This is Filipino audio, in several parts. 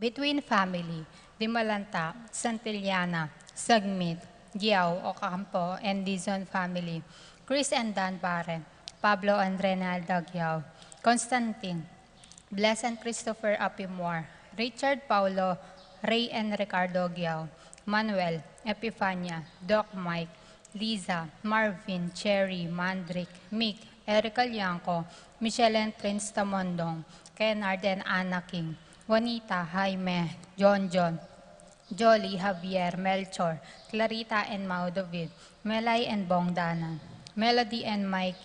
Between family, Dimalanta, Santillana, Sagmit, Giao, Ocampo, and Dizon family, Chris and Dan Barren, Pablo and Renaldo Giao, Constantine, Bless and Christopher Apimor, Richard Paulo, Ray and Ricardo Giao, Manuel, Epifania, Doc Mike, Liza, Marvin, Cherry, Mandrick, Mick, Erica Lianco, Michelle and Prince Tamondong, Kennard and Anna King, Juanita, Jaime, John, Jolly, Javier, Melchor, Clarita and Mau David, Melay and Bong Danan, Melody and Mike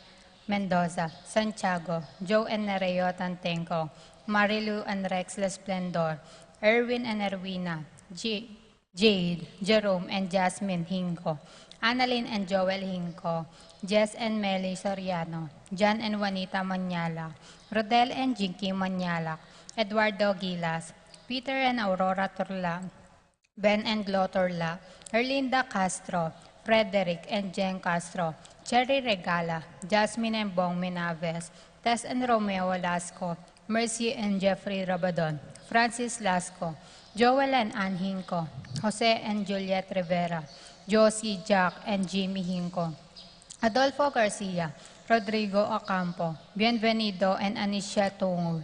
Mendoza, Santiago, Joe and Nereo Tantenco, Marilu and Rex Lesplendor, Erwin and Erwina, Jade, Jerome and Jasmine Hinco, Annalyn and Joel Hinco, Jess and Melly Soriano, John and Juanita Manyala, Rodel and Jinky Manyalak, Eduardo Gilas, Peter and Aurora Turla, Ben and Glo Turla, Erlinda Castro, Frederick and Jen Castro, Cherry Regala, Jasmine and Bong Minaves, Tess and Romeo Lasco, Mercy and Jeffrey Rabadon, Francis Lasco, Joel and Ann Hinco, Jose and Juliet Rivera, Josie, Jack, and Jimmy Hinco, Adolfo Garcia, Rodrigo Ocampo, Bienvenido and Anicia Tungul,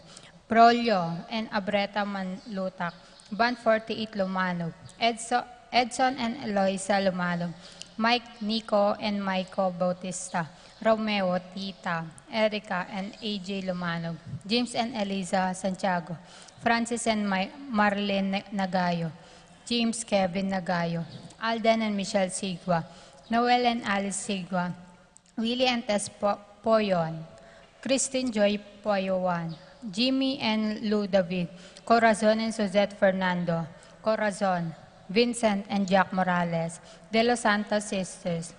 Prolio and Abreta Manlutak, Band 48 Lumanov, Edson and Eloisa Lumanov, Mike, Nico, and Maiko Bautista, Romeo, Tita, Erica, and AJ Lumanov, James and Eliza Santiago, Francis and Marlene Nagayo, James Kevin Nagayo, Alden and Michelle Sigua, Noel and Alice Sigua, Willie and Tess Poyon, Christine Joy Poyowan, Jimmy and Lou David, Corazon and Suzette Fernando, Corazon, Vincent and Jack Morales, De Los Santos Sisters,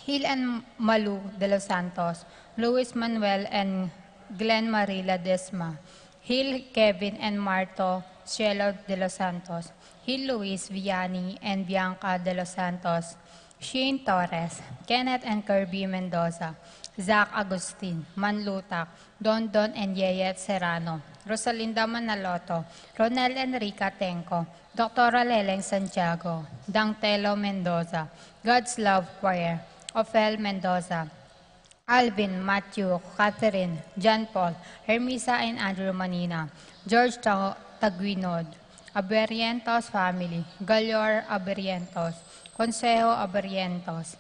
Hill and Malu De Los Santos, Luis Manuel and Glenn Marie Ledesma, Hill Kevin and Marto Cielo De Los Santos, Hill Luis Vianney and Bianca De Los Santos, Shane Torres, Kenneth and Kirby Mendoza, Zach Agustin, Manlutak, Don and Yeyet Serrano, Rosalinda Manaloto, Ronel Enrica Tenco, Dr. Leleng Santiago, Dangtelo Mendoza, God's Love Choir, Ophel Mendoza, Alvin, Matthew, Catherine, John Paul, Hermisa and Andrew Manina, George Taguinod, Aberientos family, Galyor Aberientos, Consejo Aberientos,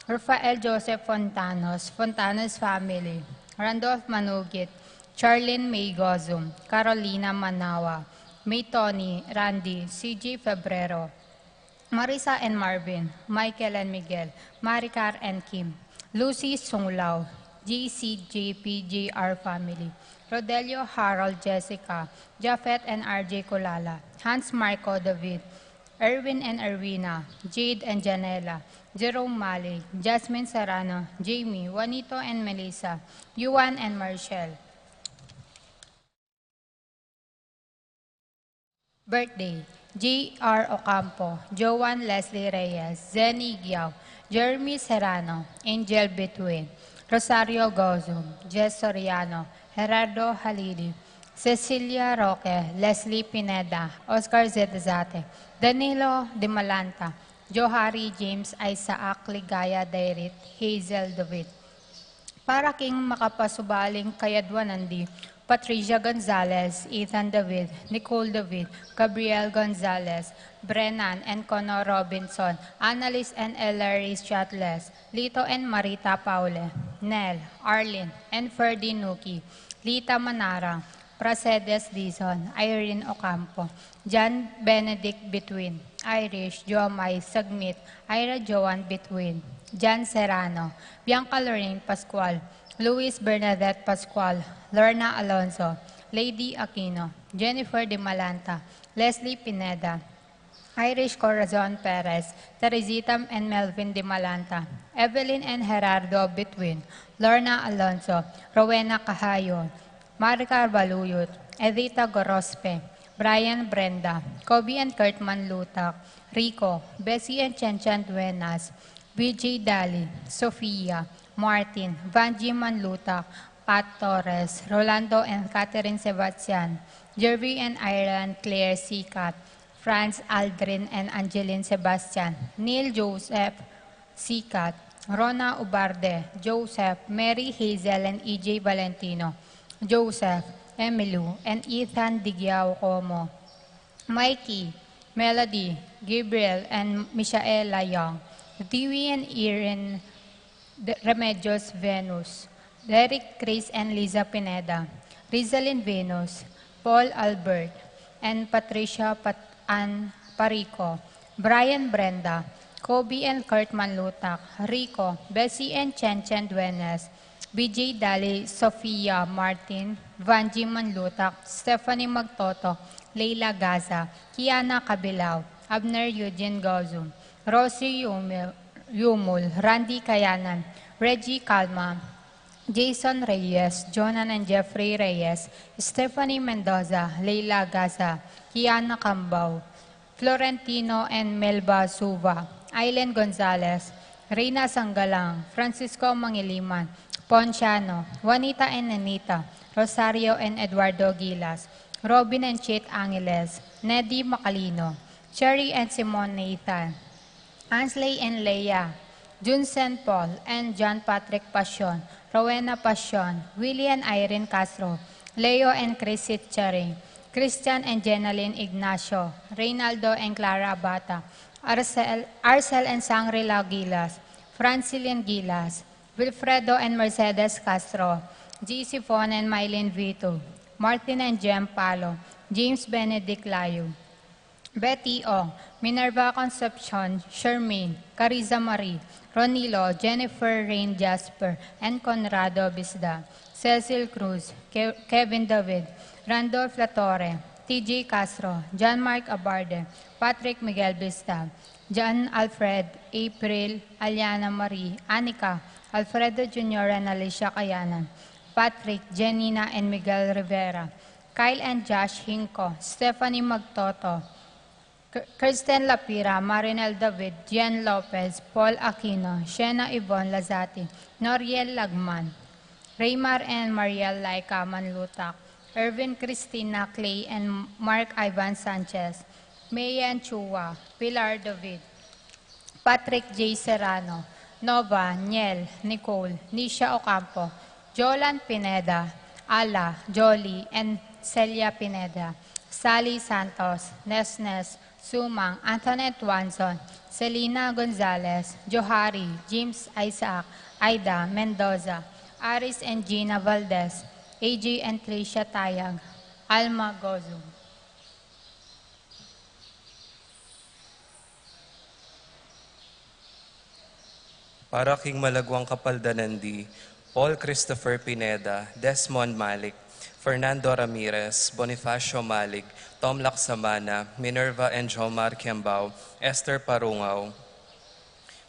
Rafael Joseph Fontanos, Fontanos family, Randolph Manugit, Charlene May Gozum, Carolina Manawa, May Tony, Randy, CG Febrero, Marisa and Marvin, Michael and Miguel, Maricar and Kim, Lucy Sunglao, GCJPJR family, Rodelio Harold Jessica, Jafet and RJ Kulala, Hans Marco David, Erwin and Erwina, Jade and Janela, Jerome Mali, Jasmine Serrano, Jamie, Juanito and Melissa, Yuan and Marshall. Birthday, J.R. Ocampo, Joan Leslie Reyes, Zenny Giao, Jeremy Serrano, Angel Between, Rosario Gozum, Jess Soriano, Gerardo Halili, Cecilia Roque, Leslie Pineda, Oscar Zedazate, Danilo Dimalanta, Johari James Isaac Ligaya Dairit, Hazel David. Para king makapasubaling kayadwanandi, Patricia Gonzalez, Ethan David, Nicole David, Gabriel Gonzalez, Brennan and Conor Robinson, Annalise and Ellery Chatles, Lito and Marita Paule, Nel, Arlene, and Ferdy Nuki, Lita Manara, Pracedes Dizon, Irene Ocampo, John Benedict Between, Irish, Jomay Sagmit, Ira Joan Between, John Serrano, Bianca Lorraine Pascual, Luis Bernadette Pascual, Lorna Alonso, Lady Aquino, Jennifer De Malanta, Leslie Pineda, Irish Corazon Perez, Teresita and Melvin De Malanta, Evelyn and Gerardo Between, Lorna Alonso, Rowena Cahayon, Maricar Baluyot, Edita Gorospe, Brian Brenda, Kobe and Kurt Manlutak, Rico, Bessie and Chenchan Duenas, BJ Dali, Sofia, Martin, Vanji Manlutak, Pat Torres, Rolando and Catherine Sebastian, Jervy and Iran Claire Sikat, Franz Aldrin and Angeline Sebastian, Neil Joseph Sikat, Rona Ubarde, Joseph, Mary Hazel and EJ Valentino, Joseph, Emilu, and Ethan Digiao Como, Mikey, Melody, Gabriel, and Michaela Young, Dewey and Erin Remedios Venus, Derek Chris and Liza Pineda, Rizalyn Venus, Paul Albert, and Patricia Ann Parico, Brian Brenda, Kobe and Kurt Manlutak, Rico, Bessie and Chen Chen Duenes, BJ Dali, Sofia Martin, Vanji Manlutak, Stephanie Magtoto, Leila Gaza, Kiana Kabilao, Abner Eugene Gozum, Rosie Yumul, Randy Kayanan, Reggie Calma, Jason Reyes, Jonan and Jeffrey Reyes, Stephanie Mendoza, Leila Gaza, Kiana Cambao, Florentino and Melba Suva, Aileen Gonzalez, Reina Sanggalang, Francisco Mangiliman, Ponciano, Juanita and Anita, Rosario and Eduardo Gilas, Robin and Chit Angeles, Neddy Macalino, Cherry and Simone Nathan, Ansley and Leia, Junsen Paul and John Patrick Passion, Rowena Passion, Willie and Irene Castro, Leo and Chris Sitcharing, Christian and Jenaline Ignacio, Reynaldo and Clara Abata, Arcel and Sangrila Gilas, Francilian Gilas, Wilfredo and Mercedes Castro, G.C. Fon and Mylene Vito, Martin and Jem Palo, James Benedict Layo, Betty Ong, Minerva Concepcion, Shermaine, Cariza Marie, Ronilo, Jennifer Rain Jasper, and Conrado Bisda, Cecil Cruz, Kevin David, Randolph Latore, T.J. Castro, John Mark Abarde, Patrick Miguel Bisda, John Alfred, April, Aliana Marie, Anika, Alfredo Jr. and Alicia Kayanan, Patrick, Janina, and Miguel Rivera, Kyle and Josh Hinko, Stephanie Magtoto, Kirsten Lapira, Marinel David, Jen Lopez, Paul Aquino, Shena Yvonne Lazati, Noriel Lagman, Raymar and Mariel Laika Manlutak, Irvin Cristina Clay and Mark Ivan Sanchez, Mayan Chua, Pilar David, Patrick J. Serrano, Nova, Niel, Nicole, Nisha Ocampo, Jolan Pineda, Ala, Jolie, and Celia Pineda, Sally Santos, Nesnes, Sumang, Antoinette Wanson, Selena Gonzalez, Johari, James Isaac, Aida Mendoza, Aris and Gina Valdez, AJ and Tricia Tayag, Alma Gozo. Para King Malagwang Kapaldanandi, Paul Christopher Pineda, Desmond Malik, Fernando Ramirez, Bonifacio Malig, Tom Laksamana, Minerva and Jomar Kiambao, Esther Parungaw,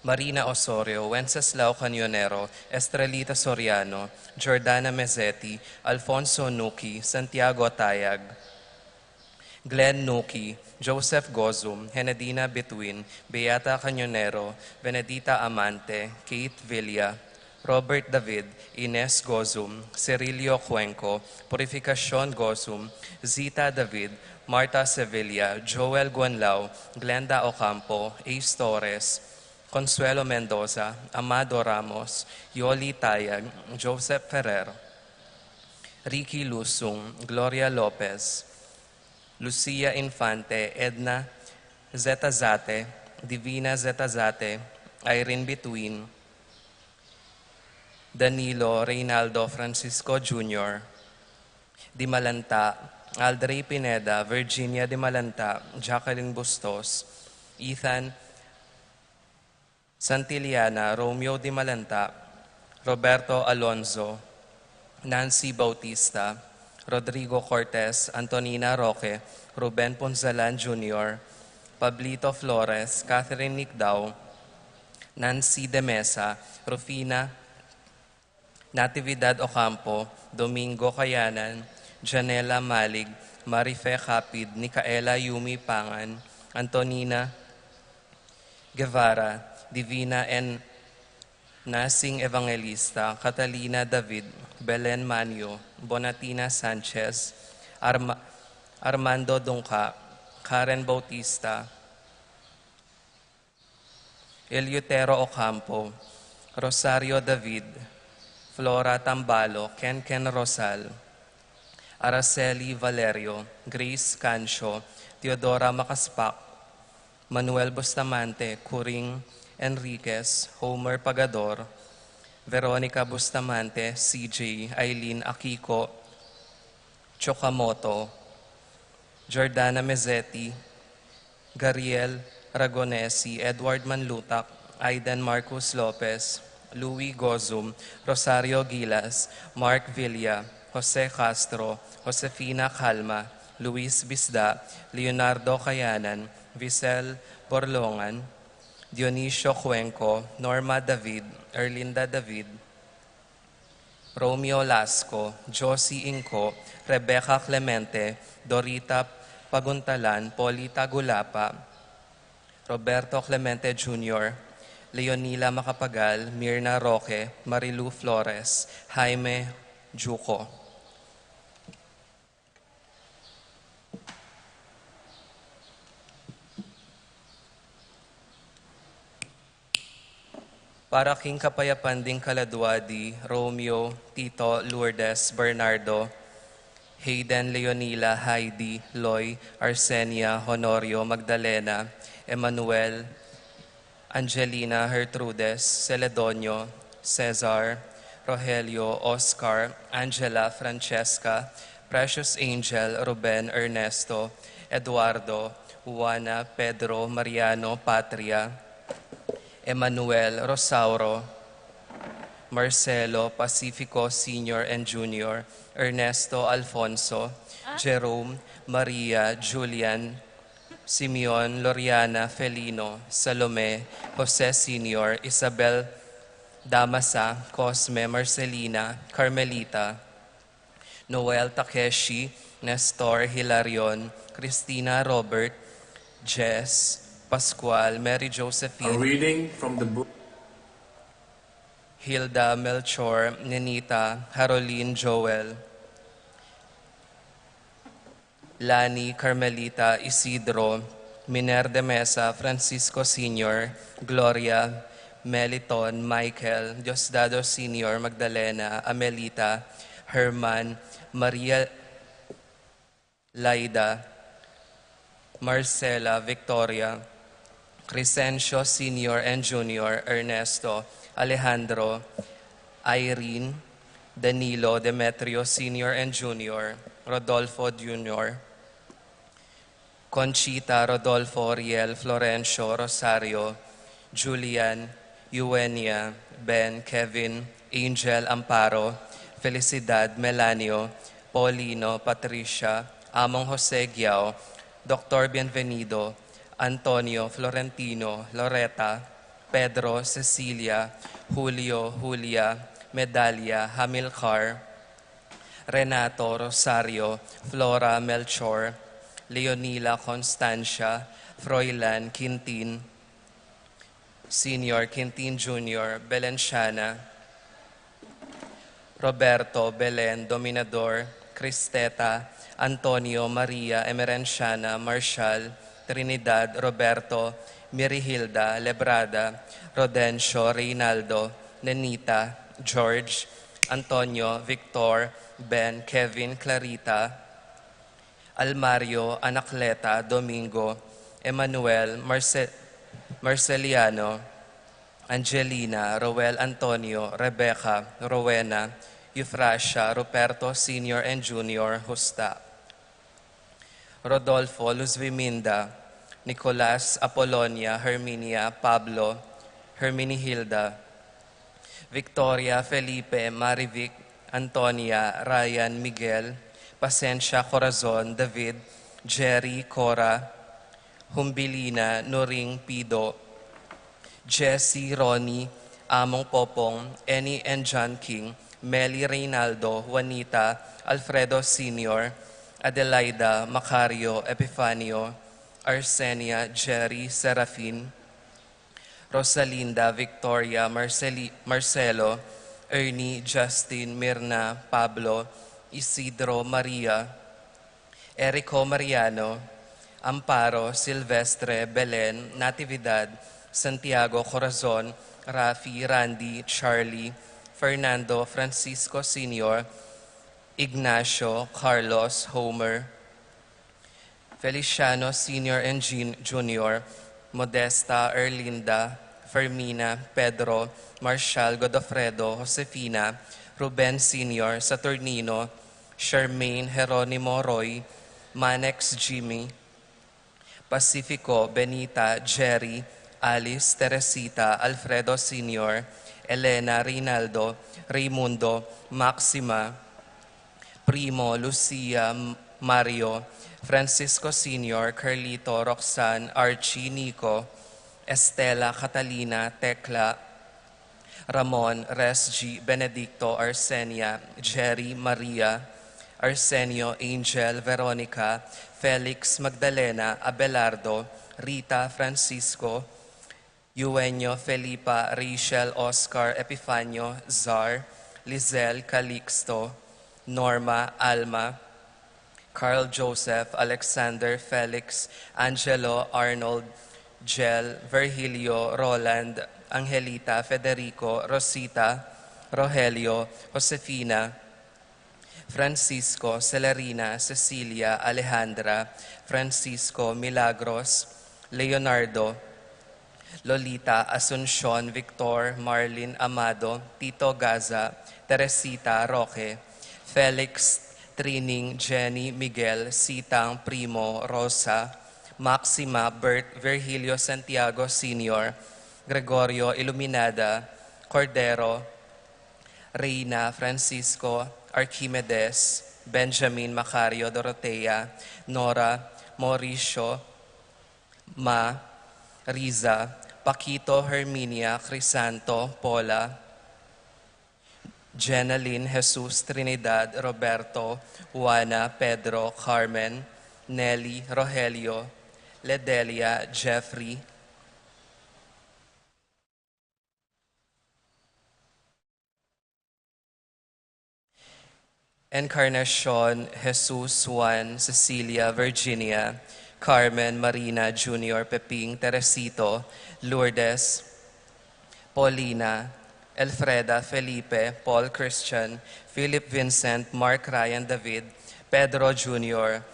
Marina Osorio, Wenceslao Canyonero, Estrelita Soriano, Jordana Mezzetti, Alfonso Nuki, Santiago Tayag, Glenn Nuki, Joseph Gozum, Henedina Betwin, Beata Canyonero, Benedita Amante, Kate Villa, Robert David, Ines Gozum, Cirilio Cuenco, Purificacion Gozum, Zita David, Marta Sevilla, Joel Guanlao, Glenda Ocampo, Ace Torres, Consuelo Mendoza, Amado Ramos, Yoli Tayag, Joseph Ferrer, Ricky Lusung, Gloria Lopez, Lucia Infante, Edna Zetazate, Divina Zetazate, Irene Between, Danilo Reynaldo Francisco Jr., Dimalanta, Aldrey Pineda, Virginia Dimalanta, Jacqueline Bustos, Ethan Santillana, Romeo Dimalanta, Roberto Alonzo, Nancy Bautista, Rodrigo Cortez, Antonina Roque, Ruben Ponzalan Jr., Pablito Flores, Catherine Nicdao, Nancy De Mesa, Rufina Natividad Ocampo, Domingo Kayanan, Janela Malig, Marife Capid, Nicaela Yumi Pangan, Antonina Guevara, Divina N. Nasing Evangelista, Catalina David, Belen Manio, Bonatina Sanchez, Armando Dungka, Karen Bautista, Eliutero Ocampo, Rosario David, Flora Tambalo, Ken Rosal, Araceli Valerio, Grace Cancio, Teodora Macaspak, Manuel Bustamante, Kuring Enriquez, Homer Pagador, Veronica Bustamante, CJ, Eileen Akiko, Chokamoto, Jordana Mezzetti, Gariel Ragonesi, Edward Manlutak, Aidan Marcos Lopez, Louis Gozum, Rosario Gilas, Mark Villa, Jose Castro, Josefina Calma, Luis Bisda, Leonardo Cayanan, Visel Borlongan, Dionisio Cuenco, Norma David, Erlinda David, Romeo Lasco, Josie Inco, Rebecca Clemente, Dorita Paguntalan, Polita Gulapa, Roberto Clemente Jr., Leonila Macapagal, Mirna Roque, Marilu Flores, Jaime Juco. Para king kapayapan ding Kaladwadi, Romeo, Tito, Lourdes, Bernardo, Hayden, Leonila, Heidi, Loy, Arsenia, Honorio, Magdalena, Emmanuel, Angelina, Gertrudes, Celedonio, Cesar, Rogelio, Oscar, Angela, Francesca, Precious Angel, Ruben, Ernesto, Eduardo, Juana, Pedro, Mariano, Patria, Emmanuel, Rosauro, Marcelo, Pacifico Sr. and Jr., Ernesto, Alfonso, Jerome, Maria, Julian, Simeon, Loriana, Felino, Salome, Jose Sr., Isabel, Damasa, Cosme, Marcelina, Carmelita, Noel Takeshi, Nestor, Hilarion, Christina, Robert, Jess, Pascual, Mary A Josephine, reading from the book Hilda, Melchor, Nenita, Caroline, Joel, Lani, Carmelita, Isidro, Miner de Mesa, Francisco Sr., Gloria, Meliton, Michael, Diosdado Sr., Magdalena, Amelita, Herman, Maria Laida, Marcela, Victoria, Crescencio Sr. and Jr., Ernesto, Alejandro, Irene, Danilo, Demetrio Sr. and Jr., Rodolfo Jr., Conchita, Rodolfo, Riel, Florencio, Rosario, Julian, Eugenia, Ben, Kevin, Angel, Amparo, Felicidad, Melanio, Paulino, Patricia, Among Jose Giao, Dr. Bienvenido, Antonio, Florentino, Loretta, Pedro, Cecilia, Julio, Julia, Medalia, Hamilcar, Renato, Rosario, Flora, Melchor, Leonila, Constancia, Froilan, Quintin, Senior, Quintin Jr., Belenciana, Roberto, Belen, Dominador, Cristeta, Antonio, Maria, Emerenciana, Marshall, Trinidad, Roberto, Mirihilda, Lebrada, Rodencio, Reynaldo, Nenita, George, Antonio, Victor, Ben, Kevin, Clarita, Almario, Anacleta, Domingo, Emmanuel, Marceliano, Angelina, Roel Antonio, Rebecca, Rowena, Euphrasia, Ruperto Sr. and Jr., Justa, Rodolfo, Luzviminda, Nicolas, Apolonia, Herminia, Pablo, Herminihilda, Victoria, Felipe, Marivic, Antonia, Ryan, Miguel, Pasencia, Corazon, David, Jerry, Cora, Humbilina, Noring, Pido, Jesse, Ronnie, Among Popong, Annie and John King, Melly Reynaldo, Juanita, Alfredo Sr., Adelaida, Macario, Epifanio, Arsenia, Jerry, Serafin, Rosalinda, Victoria, Marcelo, Ernie, Justin, Mirna, Pablo, Isidro, Maria, Erico Mariano, Amparo, Silvestre, Belen, Natividad, Santiago, Corazon, Rafi, Randy, Charlie, Fernando, Francisco Sr., Ignacio, Carlos, Homer, Feliciano Sr. and Junior, Modesta, Erlinda, Fermina, Pedro, Marshall, Godofredo, Josefina, Ruben Sr., Saturnino, Charmaine, Jeronimo, Roy, Manex, Jimmy, Pacifico, Benita, Jerry, Alice, Teresita, Alfredo Sr., Elena, Rinaldo, Raimundo, Maxima, Primo, Lucia, Mario, Francisco Sr., Carlito, Roxanne, Archie, Nico, Estela, Catalina, Tekla, Ramon, Resg, Benedicto, Arsenia, Jerry, Maria, Arsenio, Angel, Veronica, Felix, Magdalena, Abelardo, Rita, Francisco, Eugenio, Felipa, Rachel, Oscar, Epifanio, Zar, Lizelle, Calixto, Norma, Alma, Carl Joseph, Alexander, Felix, Angelo, Arnold, Jel, Virgilio, Roland, Angelita, Federico, Rosita, Rogelio, Josefina, Francisco, Celerina, Cecilia, Alejandra, Francisco, Milagros, Leonardo, Lolita, Asuncion, Victor, Marlin, Amado, Tito Gaza, Teresita, Roque, Felix, Trining, Jenny, Miguel, Sitang, Primo, Rosa, Maxima, Bert, Virgilio Santiago Sr., Gregorio Iluminada, Cordero, Reina, Francisco, Archimedes, Benjamin, Macario, Dorotea, Nora, Mauricio, Ma, Riza, Paquito, Herminia, Crisanto, Paula, Jenaline, Jesus, Trinidad, Roberto, Juana, Pedro, Carmen, Nelly, Rogelio, Ledelia, Jeffrey, Encarnacion, Jesus, Juan, Cecilia, Virginia, Carmen, Marina, Junior, Peping, Teresito, Lourdes, Paulina, Elfreda, Felipe, Paul Christian, Philip Vincent, Mark Ryan David, Pedro Jr.,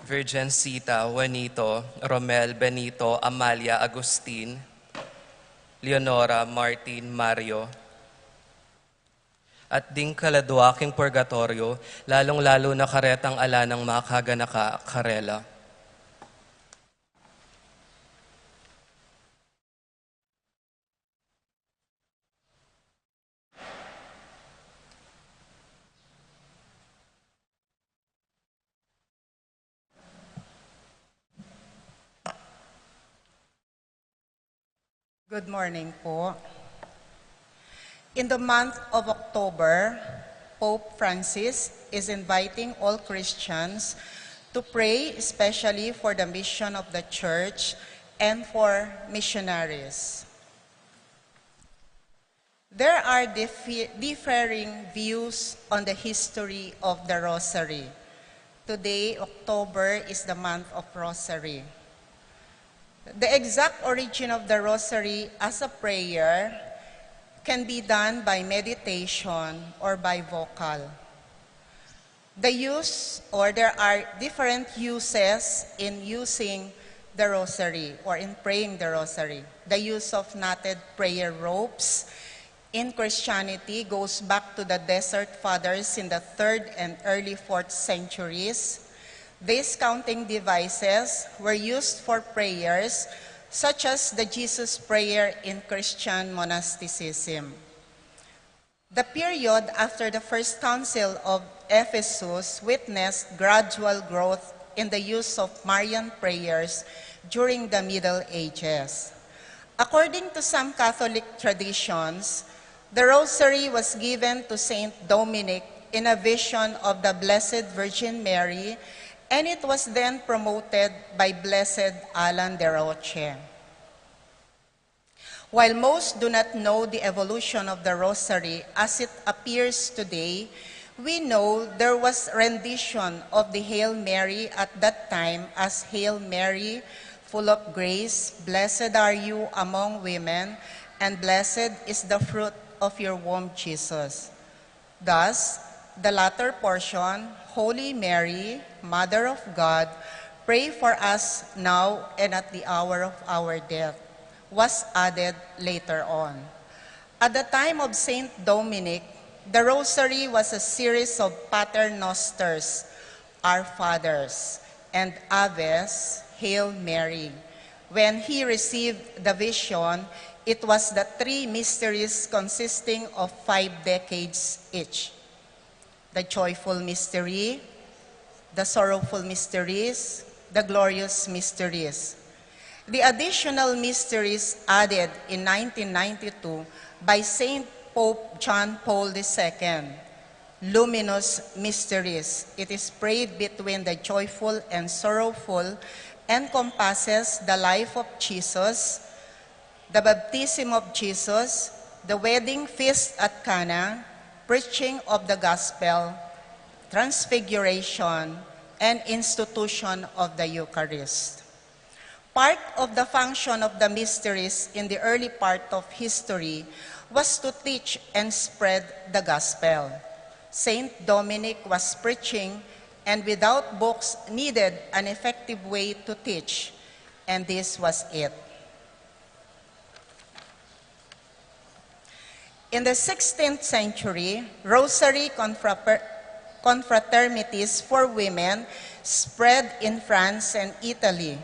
Virgencita, Juanito, Romel, Benito, Amalia, Agustin, Leonora, Martin, Mario, at ding kaladwaking purgatorio, lalong-lalo na karetang ala ng mga kaganaka, Karela. Good morning po. In the month of October, Pope Francis is inviting all Christians to pray especially for the mission of the Church and for missionaries. There are differing views on the history of the Rosary. Today, October, is the month of Rosary. The exact origin of the Rosary as a prayer can be done by meditation or by vocal. There are different uses in using the Rosary or in praying the Rosary. The use of knotted prayer ropes in Christianity goes back to the Desert Fathers in the 3rd and early 4th centuries. These counting devices were used for prayers such as the Jesus Prayer in Christian monasticism. The period after the First Council of Ephesus witnessed gradual growth in the use of Marian prayers during the Middle Ages. According to some Catholic traditions, the Rosary was given to Saint Dominic in a vision of the Blessed Virgin Mary, and it was then promoted by Blessed Alan de Roche. While most do not know the evolution of the Rosary as it appears today, we know there was rendition of the Hail Mary at that time as Hail Mary, full of grace, blessed are you among women, and blessed is the fruit of your womb, Jesus. Thus, the latter portion, Holy Mary, Mother of God, pray for us now and at the hour of our death, was added later on. At the time of Saint Dominic, the Rosary was a series of Paternosters, Our Fathers, and Aves, Hail Mary. When he received the vision, it was the three mysteries consisting of 5 decades each. The joyful mystery, the sorrowful mysteries, the glorious mysteries. The additional mysteries added in 1992 by Saint Pope John Paul II, luminous mysteries. It is prayed between the joyful and sorrowful, encompasses the life of Jesus, the baptism of Jesus, the wedding feast at Cana, preaching of the gospel, transfiguration, and institution of the Eucharist. Part of the function of the mysteries in the early part of history was to teach and spread the gospel. Saint Dominic was preaching, and without books needed an effective way to teach, and this was it. In the 16th century, rosary confraternities for women spread in France and Italy,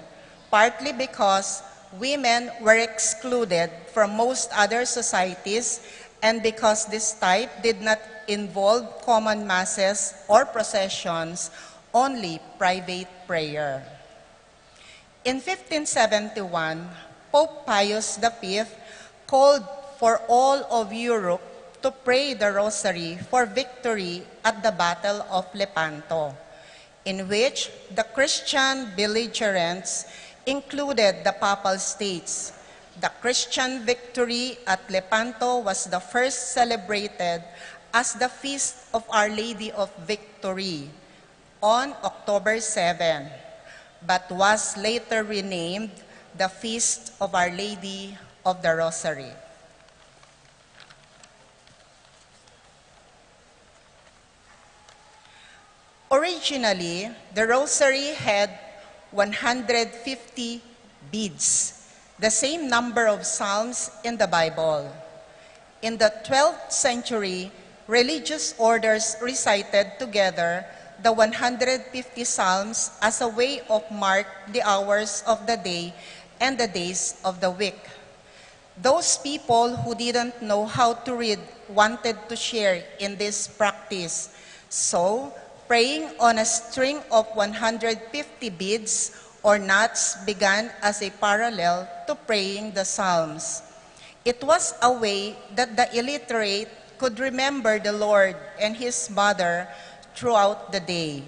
partly because women were excluded from most other societies and because this type did not involve common masses or processions, only private prayer. In 1571, Pope Pius V called for all of Europe to pray the Rosary for victory at the Battle of Lepanto, in which the Christian belligerents included the Papal States. The Christian victory at Lepanto was the first celebrated as the Feast of Our Lady of Victory on October 7, but was later renamed the Feast of Our Lady of the Rosary. Originally, the Rosary had 150 beads, the same number of psalms in the Bible. In the 12th century, religious orders recited together the 150 psalms as a way of mark the hours of the day and the days of the week. Those people who didn't know how to read wanted to share in this practice, so praying on a string of 150 beads or knots began as a parallel to praying the Psalms. It was a way that the illiterate could remember the Lord and His Mother throughout the day.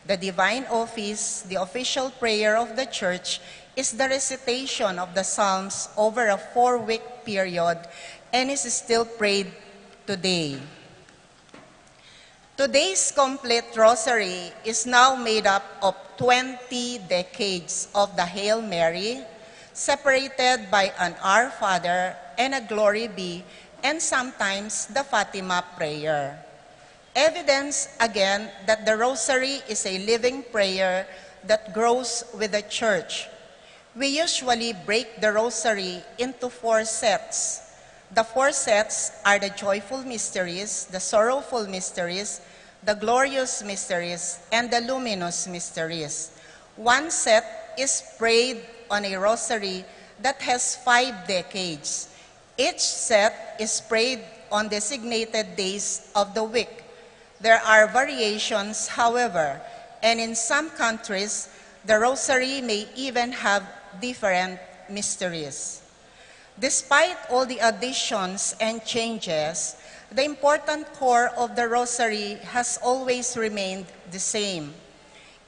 The Divine Office, the official prayer of the Church, is the recitation of the Psalms over a 4-week period and is still prayed today. Today's complete rosary is now made up of 20 decades of the Hail Mary, separated by an Our Father and a Glory Be, and sometimes the Fatima prayer. Evidence again that the rosary is a living prayer that grows with the Church. We usually break the rosary into 4 sets. The 4 sets are the joyful mysteries, the sorrowful mysteries, the glorious mysteries, and the luminous mysteries. 1 set is prayed on a rosary that has 5 decades. Each set is prayed on designated days of the week. There are variations, however, and in some countries, the rosary may even have different mysteries. Despite all the additions and changes, the important core of the rosary has always remained the same.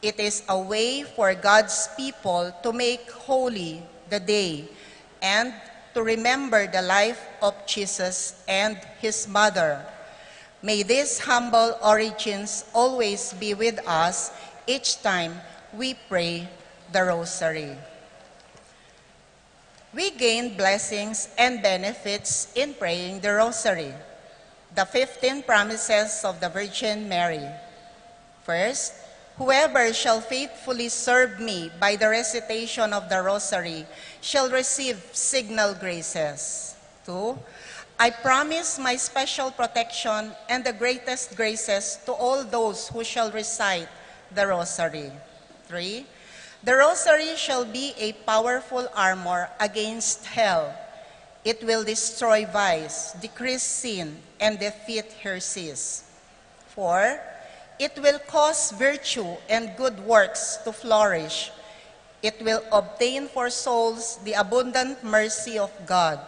It is a way for God's people to make holy the day and to remember the life of Jesus and his mother. May these humble origins always be with us each time we pray the Rosary. We gain blessings and benefits in praying the Rosary. The 15 promises of the Virgin Mary. First, whoever shall faithfully serve me by the recitation of the Rosary shall receive signal graces. 2, I promise my special protection and the greatest graces to all those who shall recite the Rosary. 3, the Rosary shall be a powerful armor against hell. It will destroy vice, decrease sin, and defeat heresies. 4, it will cause virtue and good works to flourish. It will obtain for souls the abundant mercy of God.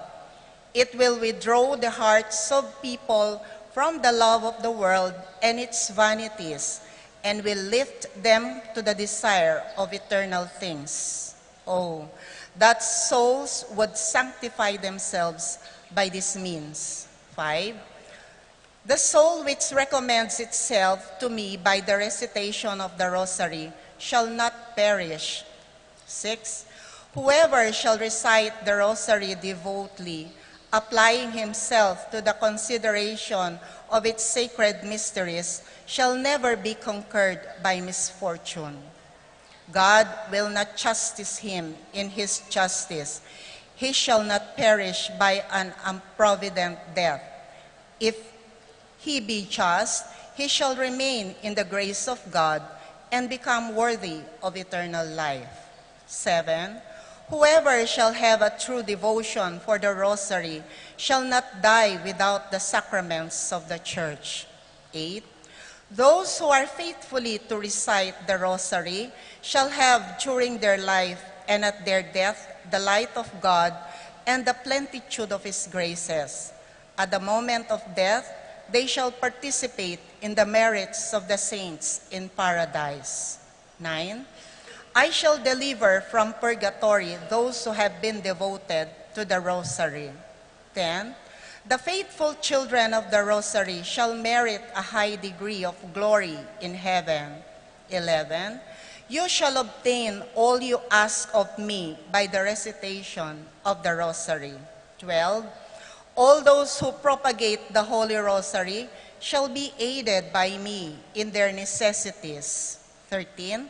It will withdraw the hearts of people from the love of the world and its vanities, and will lift them to the desire of eternal things. Oh, that souls would sanctify themselves by this means. 5, the soul which recommends itself to me by the recitation of the Rosary shall not perish. 6, whoever shall recite the Rosary devoutly, applying himself to the consideration of its sacred mysteries, shall never be conquered by misfortune. God will not chastise him in his justice. He shall not perish by an improvident death. If he be just, he shall remain in the grace of God and become worthy of eternal life. 7, whoever shall have a true devotion for the Rosary shall not die without the sacraments of the Church. 8, those who are faithfully to recite the Rosary shall have during their life and at their death the light of God and the plenitude of his graces. At the moment of death, they shall participate in the merits of the saints in paradise. 9, I shall deliver from purgatory those who have been devoted to the Rosary. 10, the faithful children of the Rosary shall merit a high degree of glory in heaven. 11, you shall obtain all you ask of me by the recitation of the Rosary. 12, all those who propagate the Holy Rosary shall be aided by me in their necessities. 13,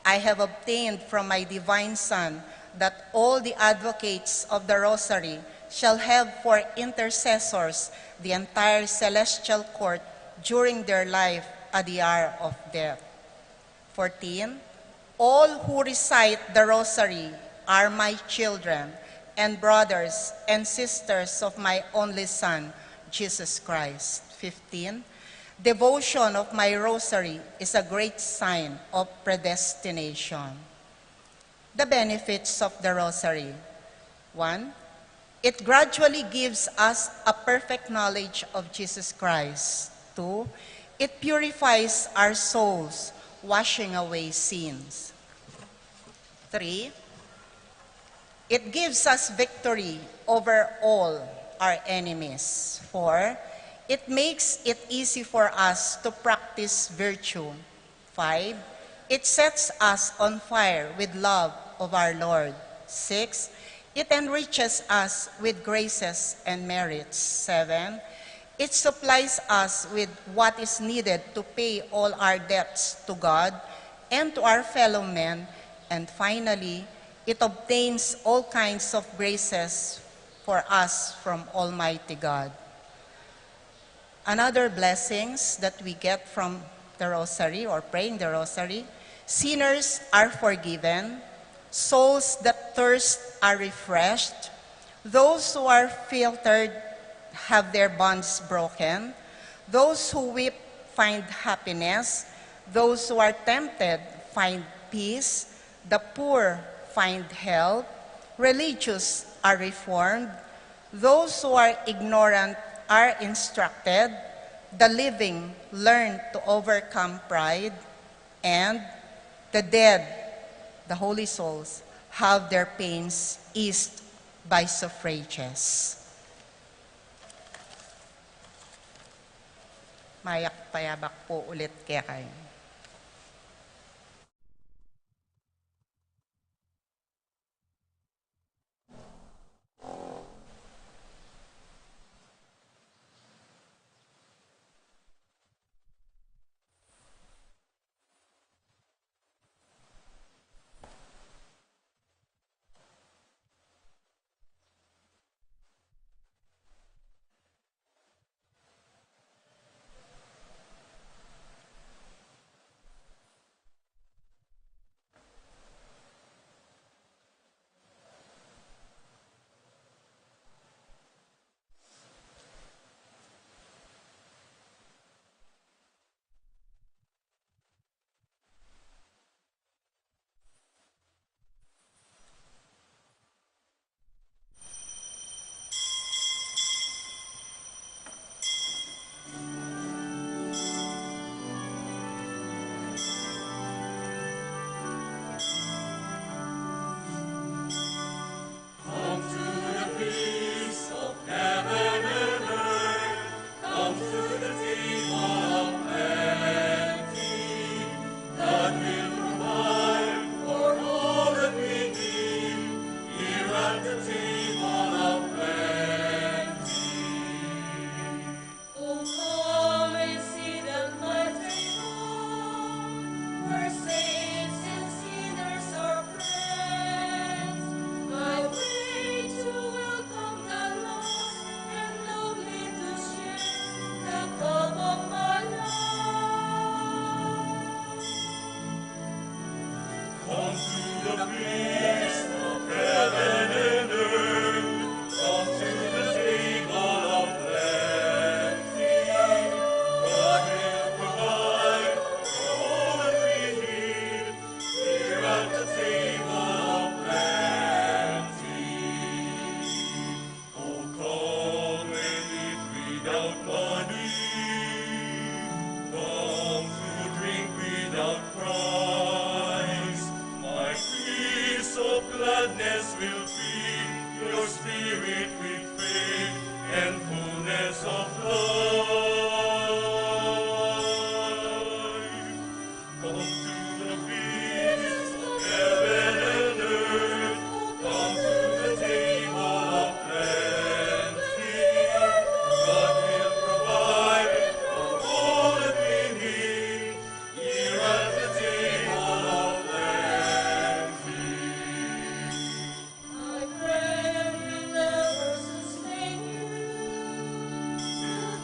I have obtained from my divine Son that all the advocates of the Rosary shall have for intercessors the entire celestial court during their life at the hour of death. 14, all who recite the Rosary are my children and brothers and sisters of my only Son, Jesus Christ. 15, devotion of my Rosary is a great sign of predestination. The benefits of the Rosary. 1, it gradually gives us a perfect knowledge of Jesus Christ. 2, it purifies our souls, washing away sins. 3, it gives us victory over all our enemies. 4, it makes it easy for us to practice virtue. 5, it sets us on fire with love of our Lord. 6, it enriches us with graces and merits. 7, it supplies us with what is needed to pay all our debts to God and to our fellow men. And finally, it obtains all kinds of graces for us from Almighty God. Another blessings that we get from the Rosary or praying the Rosary, sinners are forgiven, souls that thirst are refreshed, those who are filtered have their bonds broken, those who weep find happiness, those who are tempted find peace, the poor find help, religious are reformed, those who are ignorant are instructed, the living learn to overcome pride, and the dead, the holy souls, have their pains eased by suffrages. Mayak payabak po ulit kaya kayo.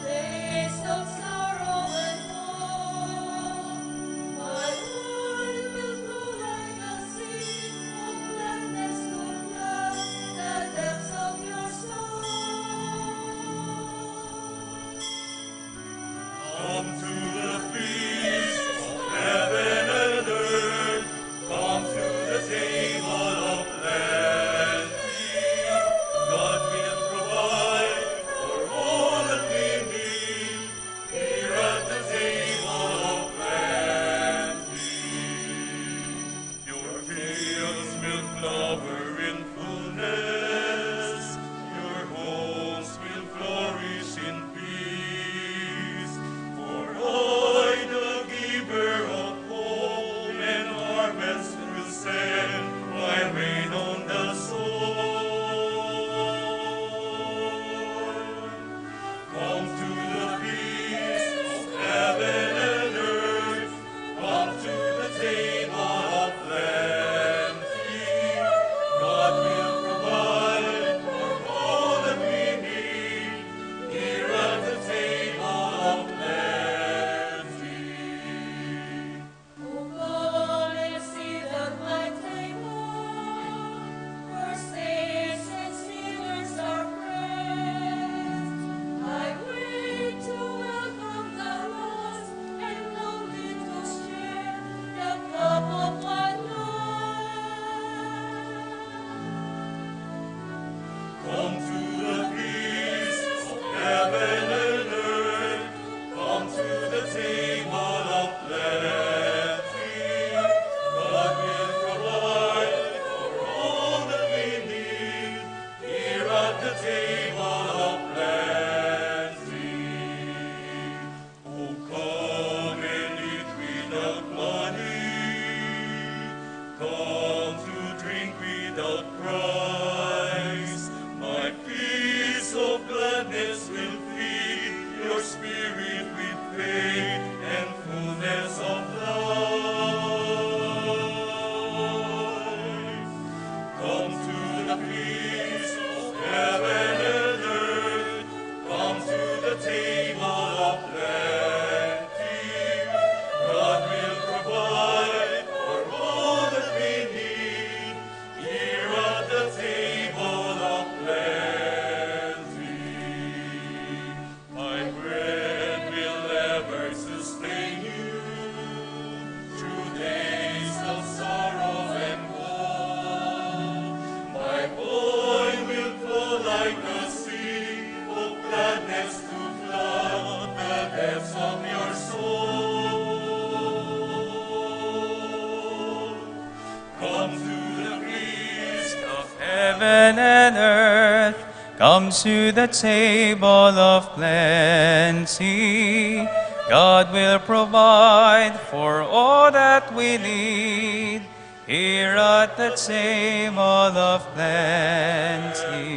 Days of sorrow and woe, my heaven and earth, come to the table of plenty. God will provide for all that we need here at the table of plenty.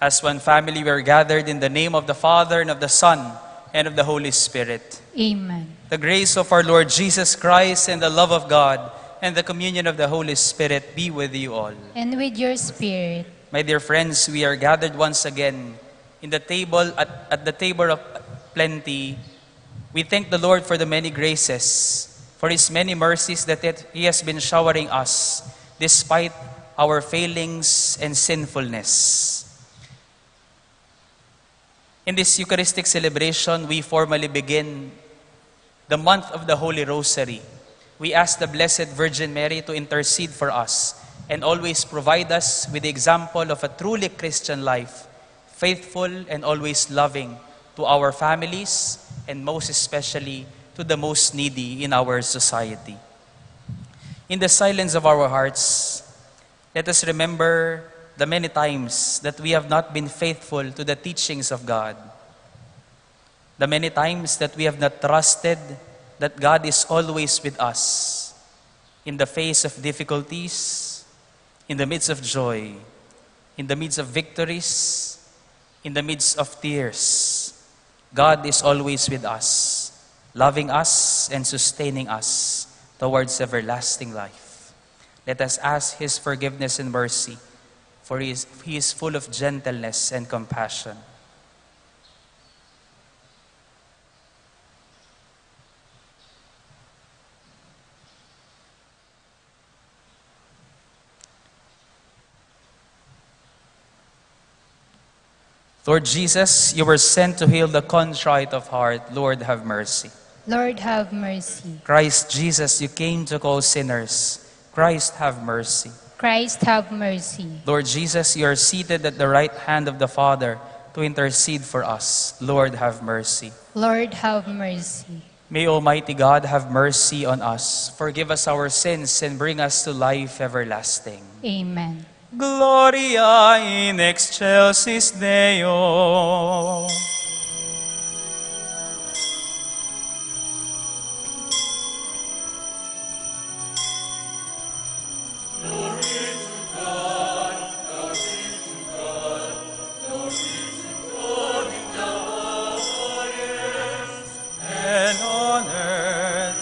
As one family, we are gathered in the name of the Father, and of the Son, and of the Holy Spirit. Amen. The grace of our Lord Jesus Christ, and the love of God, and the communion of the Holy Spirit be with you all. And with your spirit. My dear friends, we are gathered once again in the table at the table of plenty. We thank the Lord for the many graces, for His many mercies that He has been showering us despite our failings and sinfulness. In this Eucharistic celebration, we formally begin the month of the Holy Rosary. We ask the Blessed Virgin Mary to intercede for us and always provide us with the example of a truly Christian life, faithful and always loving to our families and most especially to the most needy in our society. In the silence of our hearts, let us remember the many times that we have not been faithful to the teachings of God. The many times that we have not trusted that God is always with us in the face of difficulties, in the midst of joy, in the midst of victories, in the midst of tears. God is always with us, loving us and sustaining us towards everlasting life. Let us ask His forgiveness and mercy, for He is full of gentleness and compassion. Lord Jesus, you were sent to heal the contrite of heart. Lord, have mercy. Lord, have mercy. Christ Jesus, you came to call sinners. Christ, have mercy. Christ, have mercy. Lord Jesus, you are seated at the right hand of the Father to intercede for us. Lord, have mercy. Lord, have mercy. May Almighty God have mercy on us, forgive us our sins, and bring us to life everlasting. Amen. Gloria in excelsis Deo. And on earth,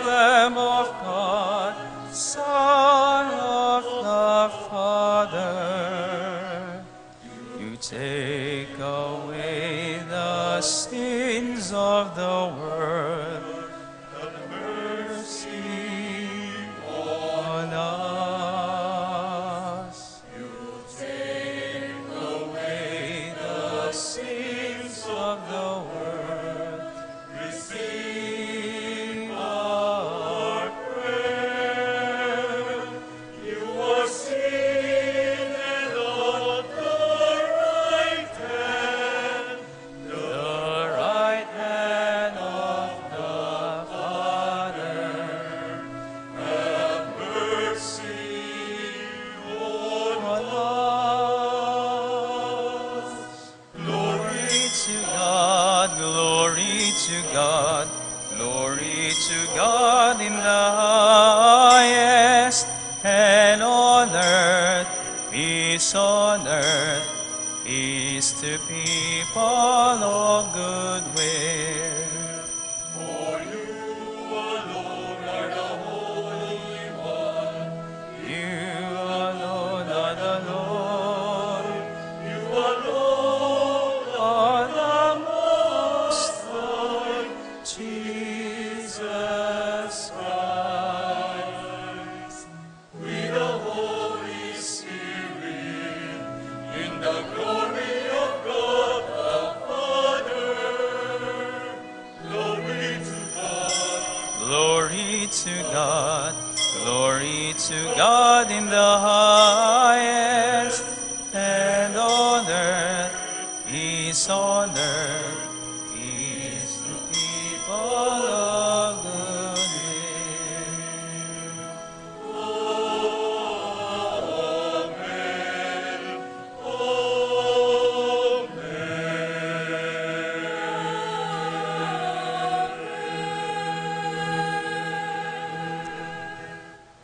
Lamb of God, Son of the Father, you take away the sins of the world. Have mercy on us. You take away the sins of the world. Receive our prayer. You are seated on the right hand of the Father. Have mercy on us. Glory to God, glory to God, glory to God in the highest, and on earth, peace to people of good will. For you alone are the Holy One, Jesus Christ, with the Holy Spirit, in the glory of God the Father. Glory to God. Glory to God. Glory to God in the highest, and on earth peace on earth, peace to people of good will.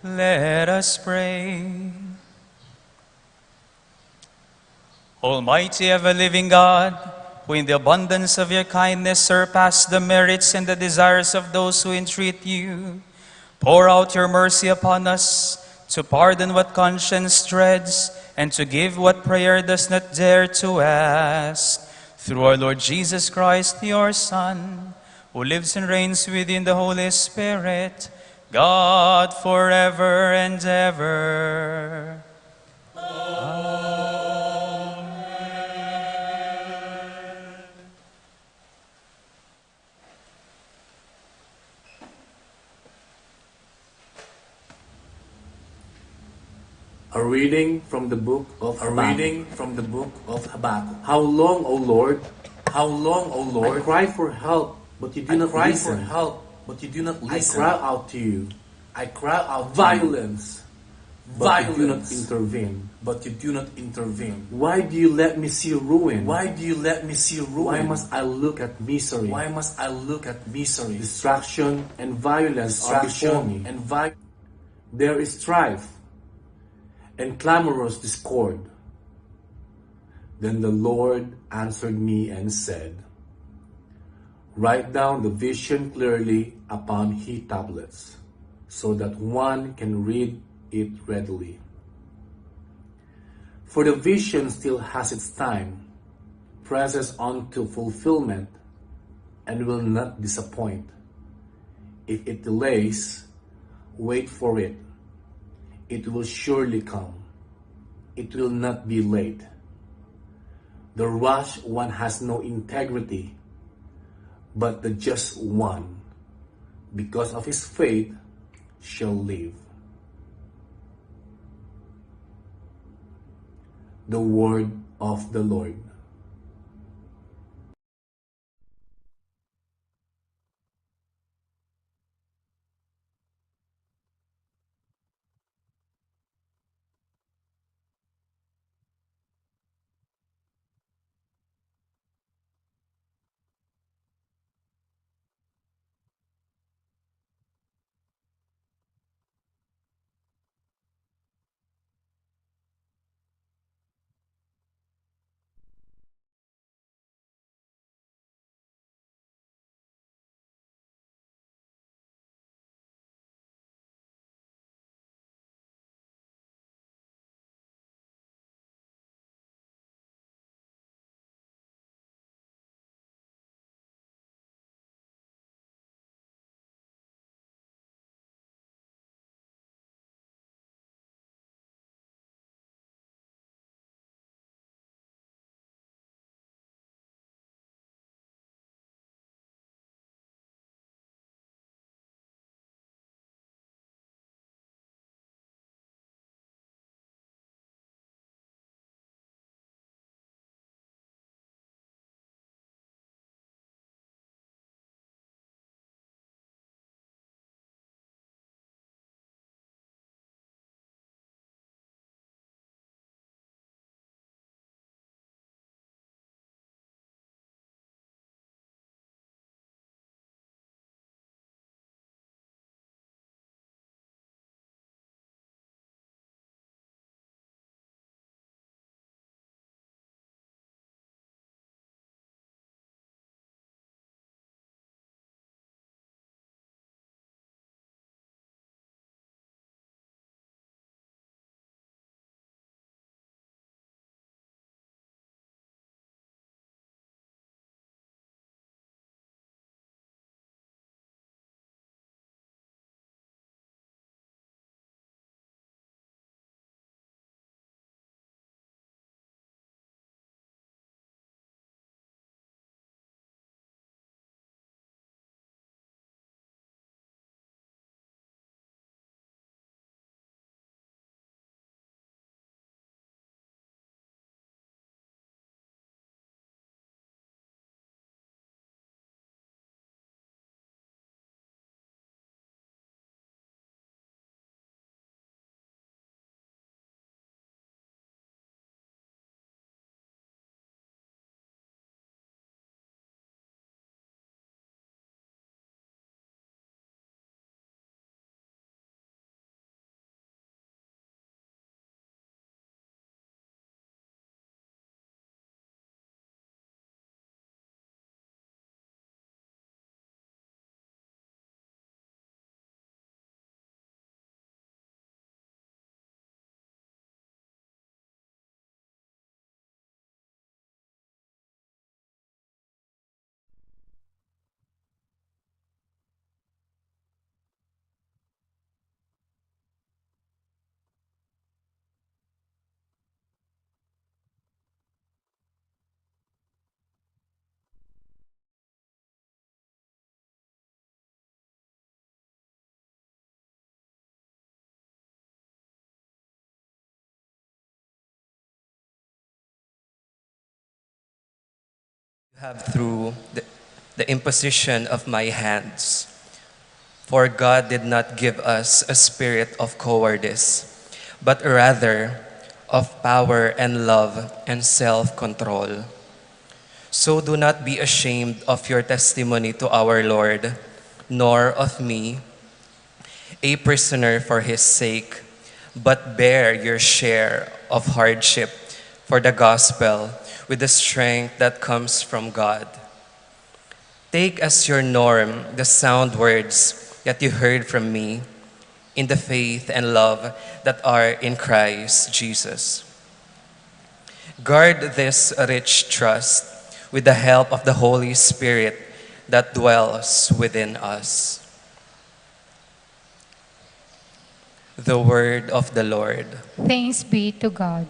Let us pray. Almighty ever-living God, who in the abundance of your kindness surpass the merits and the desires of those who entreat you, pour out your mercy upon us to pardon what conscience dreads and to give what prayer does not dare to ask. Through our Lord Jesus Christ, your Son, who lives and reigns within the Holy Spirit, God forever and ever. A reading from the book of Habakkuk. How long, O Lord? How long, O Lord? I cry for help, but you do not listen. I cry out to you. Violence. But you do not intervene. Why do you let me see ruin? Why must I look at misery? Distraction and violence are before me. There is strife and clamorous discord. Then the Lord answered me and said, write down the vision clearly upon heat tablets, so that one can read it readily. For the vision still has its time, presses on to fulfillment, and will not disappoint. If it delays, wait for it. It will surely come. It will not be late. The rash one has no integrity, but the just one, because of his faith, shall live. The word of the Lord. have through the imposition of my hands. For God did not give us a spirit of cowardice, but rather of power and love and self-control. So do not be ashamed of your testimony to our Lord, nor of me, a prisoner for his sake, but bear your share of hardship for the gospel with the strength that comes from God. Take as your norm the sound words that you heard from me in the faith and love that are in Christ Jesus. Guard this rich trust with the help of the Holy Spirit that dwells within us. The word of the Lord. Thanks be to God.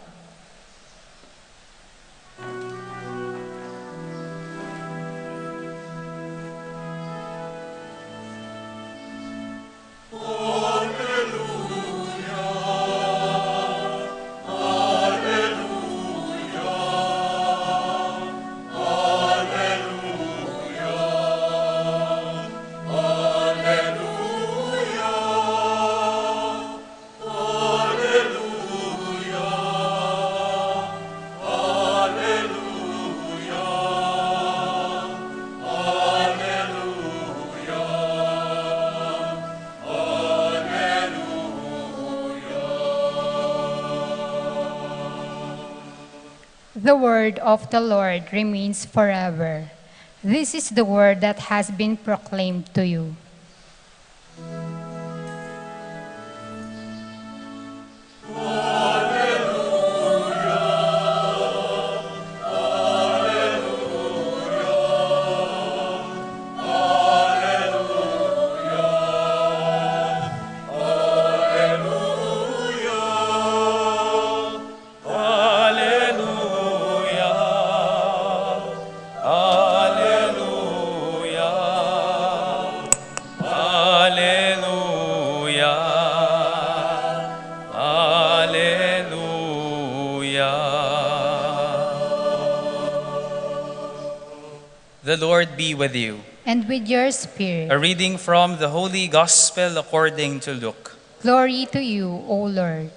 The word of the Lord remains forever. This is the word that has been proclaimed to you. The Lord be with you. And with your spirit. A reading from the Holy Gospel according to Luke. Glory to you, O Lord.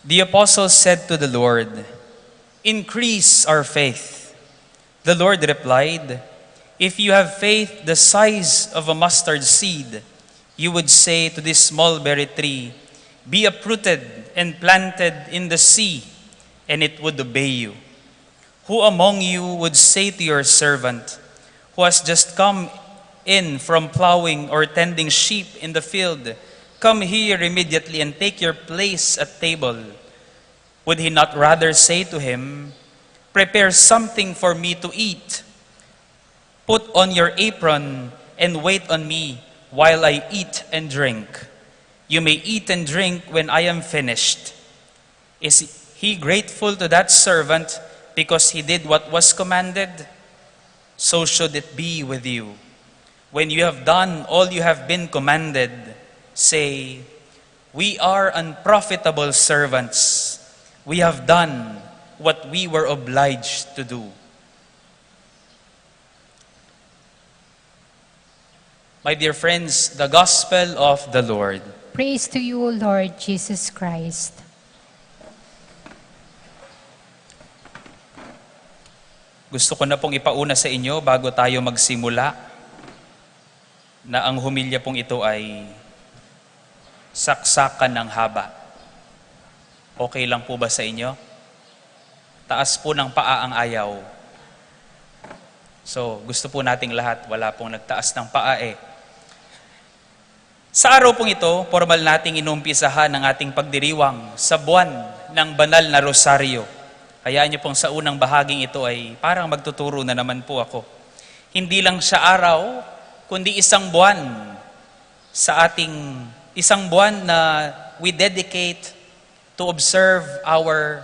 The apostles said to the Lord, "Increase our faith." The Lord replied, "If you have faith the size of a mustard seed, you would say to this mulberry tree, 'Be uprooted and planted in the sea,' and it would obey you. Who among you would say to your servant, who has just come in from plowing or tending sheep in the field, 'Come here immediately and take your place at table'? Would he not rather say to him, 'Prepare something for me to eat. Put on your apron and wait on me while I eat and drink. You may eat and drink when I am finished'? Is he grateful to that servant because he did what was commanded? So should it be with you. When you have done all you have been commanded, say, 'We are unprofitable servants. We have done what we were obliged to do.'" My dear friends, the Gospel of the Lord. Praise to you, Lord Jesus Christ. Gusto ko na pong ipauna sa inyo bago tayo magsimula na ang humilya pong ito ay saksakan ng haba. Okay lang po ba sa inyo? Taas po ng paa ang ayaw. So, gusto po nating lahat, wala pong nagtaas ng paa eh. Sa araw pong ito, formal nating inumpisahan ang ating pagdiriwang sa buwan ng banal na rosaryo. Hayaan niyo pong sa unang bahaging ito ay parang magtuturo na naman po ako. Hindi lang siya araw, kundi isang buwan sa ating isang buwan na we dedicate to observe our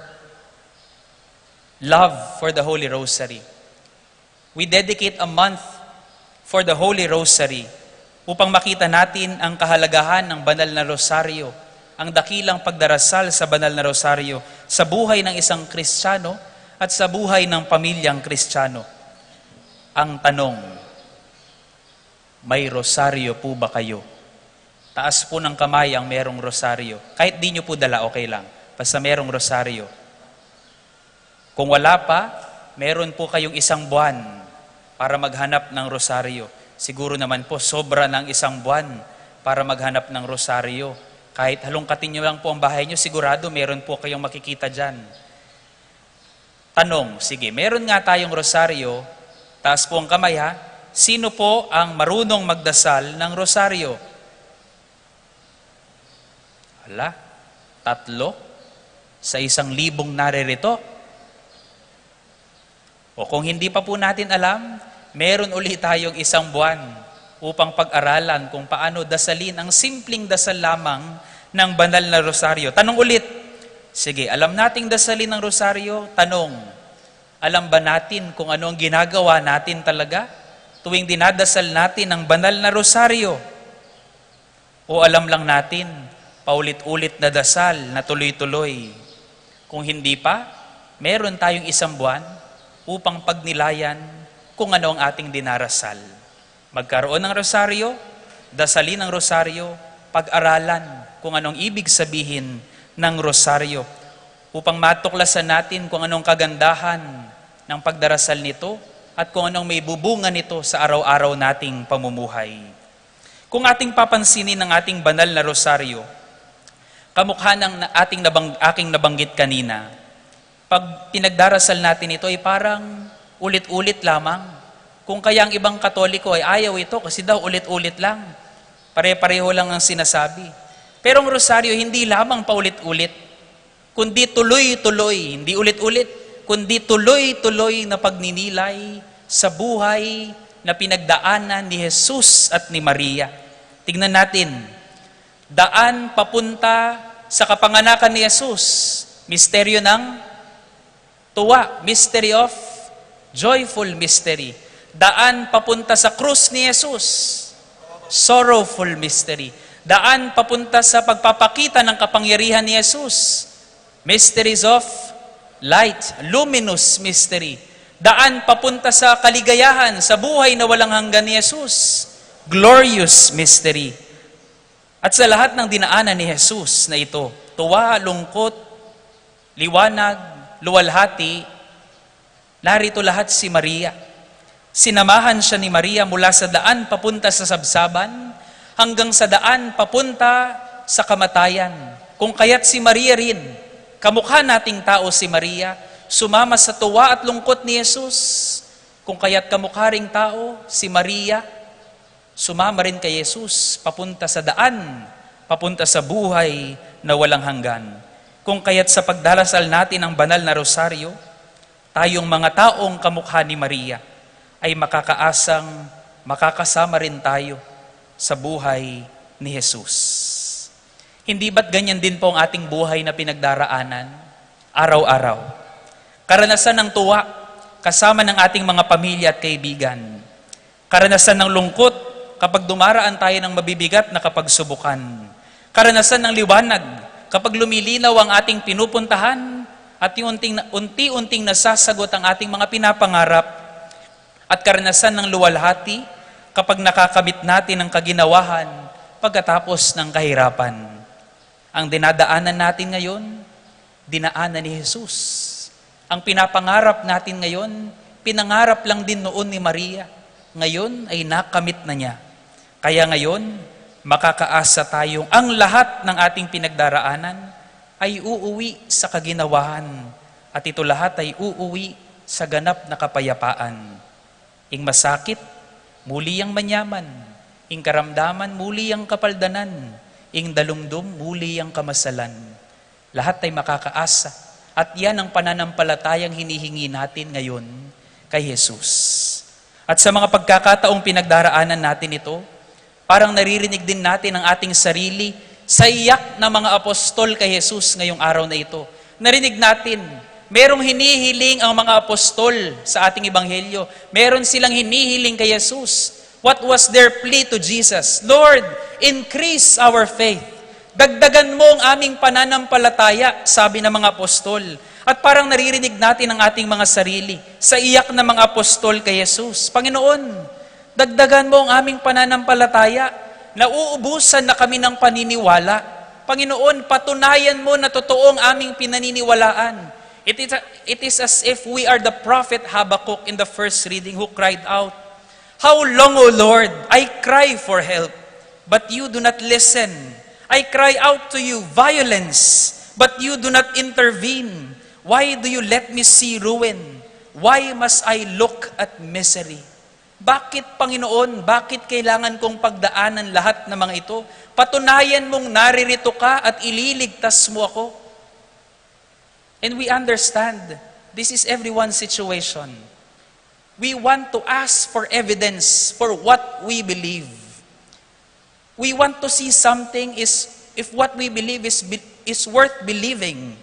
love for the Holy Rosary. We dedicate a month for the Holy Rosary upang makita natin ang kahalagahan ng banal na rosaryo, ang dakilang pagdarasal sa banal na rosaryo sa buhay ng isang Kristiyano at sa buhay ng pamilyang Kristiyano. Ang tanong, may rosaryo po ba kayo? Taas po ng kamay ang merong rosaryo. Kahit di nyo po dala, okay lang. Basta merong rosaryo. Kung wala pa, meron po kayong isang buwan para maghanap ng rosaryo. Siguro naman po, sobra ng isang buwan para maghanap ng rosaryo. Kahit halongkatin nyo lang po ang bahay nyo, sigurado meron po kayong makikita dyan. Tanong, sige, meron nga tayong rosaryo, taas po ang kamay ha, sino po ang marunong magdasal ng rosaryo? Hala, 3 sa 1,000 naririto. O kung hindi pa po natin alam, meron ulit tayong isang buwan upang pag-aralan kung paano dasalin ang simpleng dasal lamang ng banal na rosaryo. Tanong ulit, sige, alam nating dasalin ng rosaryo, tanong, alam ba natin kung ano ang ginagawa natin talaga tuwing dinadasal natin ang banal na rosaryo? O alam lang natin, paulit-ulit na dasal na tuloy-tuloy? Kung hindi pa, meron tayong isang buwan upang pagnilayan kung ano ang ating dinarasal. Magkaroon ng rosaryo, dasalin ng rosaryo, pag-aralan kung anong ibig sabihin ng rosaryo upang matuklasan natin kung anong kagandahan ng pagdarasal nito at kung anong may bubunga nito sa araw-araw nating pamumuhay. Kung ating papansinin ng ating banal na rosaryo, kamukha ng aking nabanggit kanina, pag pinagdarasal natin ito ay parang ulit-ulit lamang. Kung kaya ang ibang Katoliko ay ayaw ito kasi daw ulit-ulit lang. Pare-pareho lang ang sinasabi. Pero ang rosaryo hindi lamang paulit-ulit, kundi tuloy-tuloy, hindi ulit-ulit, kundi tuloy-tuloy na pagninilay sa buhay na pinagdaanan ni Jesus at ni Maria. Tignan natin, daan papunta sa kapanganakan ni Jesus, misteryo ng tuwa, mystery of joyful mystery. Daan papunta sa krus ni Jesus, sorrowful mystery. Daan papunta sa pagpapakita ng kapangyarihan ni Jesus, mysteries of light, luminous mystery. Daan papunta sa kaligayahan, sa buhay na walang hanggan ni Jesus, glorious mystery. At sa lahat ng dinaanan ni Jesus na ito, tuwa, lungkot, liwanag, luwalhati, narito lahat si Maria. Sinamahan siya ni Maria mula sa daan papunta sa sabsaban hanggang sa daan papunta sa kamatayan. Kung kaya't si Maria rin, kamukha nating tao si Maria, sumama sa tuwa at lungkot ni Jesus. Kung kaya't kamukha ring tao si Maria, sumama rin kay Jesus papunta sa daan, papunta sa buhay na walang hanggan. Kung kaya't sa pagdarasal natin ng banal na rosaryo, tayong mga taong kamukha ni Maria ay makakaasang makakasama rin tayo sa buhay ni Jesus. Hindi ba't ganyan din po ang ating buhay na pinagdaraanan araw-araw? Karanasan ng tuwa kasama ng ating mga pamilya at kaibigan. Karanasan ng lungkot kapag dumaraan tayo ng mabibigat na kapagsubukan. Karanasan ng liwanag kapag lumilinaw ang ating pinupuntahan at unti-unting nasasagot ang ating mga pinapangarap. At karanasan ng luwalhati kapag nakakamit natin ang kaginawahan pagkatapos ng kahirapan. Ang dinadaanan natin ngayon, dinaanan ni Jesus. Ang pinapangarap natin ngayon, pinangarap lang din noon ni Maria. Ngayon ay nakamit na niya. Kaya ngayon, makakaasa tayong ang lahat ng ating pinagdaraanan ay uuwi sa kaginawahan. At ito lahat ay uuwi sa ganap na kapayapaan. Ing masakit, muli ang manyaman. Ing karamdaman, muli ang kapaldanan. Ing dalumdum, muli ang kamasalan. Lahat ay makakaasa. At yan ang pananampalatayang hinihingi natin ngayon kay Jesus. At sa mga pagkakataong pinagdaraanan natin ito, Parang naririnig din natin ang ating sarili sa iyak ng mga apostol kay Jesus ngayong araw na ito. Narinig natin, merong hinihiling ang mga apostol sa ating ebanghelyo. Meron silang hinihiling kay Jesus. What was their plea to Jesus? Lord, increase our faith. Dagdagan mo ang aming pananampalataya, sabi ng mga apostol. At parang naririnig natin ang ating mga sarili sa iyak ng mga apostol kay Jesus. Panginoon, dagdagan mo ang aming pananampalataya. Nauubusan na kami ng paniniwala. Panginoon, patunayan mo na totoo ang aming pinaniniwalaan. It is as if we are the prophet Habakkuk in the first reading who cried out, "How long, O Lord, I cry for help, but you do not listen. I cry out to you violence, but you do not intervene. Why do you let me see ruin? Why must I look at misery?" Bakit, Panginoon? Bakit kailangan kong pagdaanan lahat ng mga ito? Patunayan mong naririto ka at ililigtas mo ako. And we understand, this is everyone's situation. We want to ask for evidence for what we believe. We want to see something if what we believe is worth believing.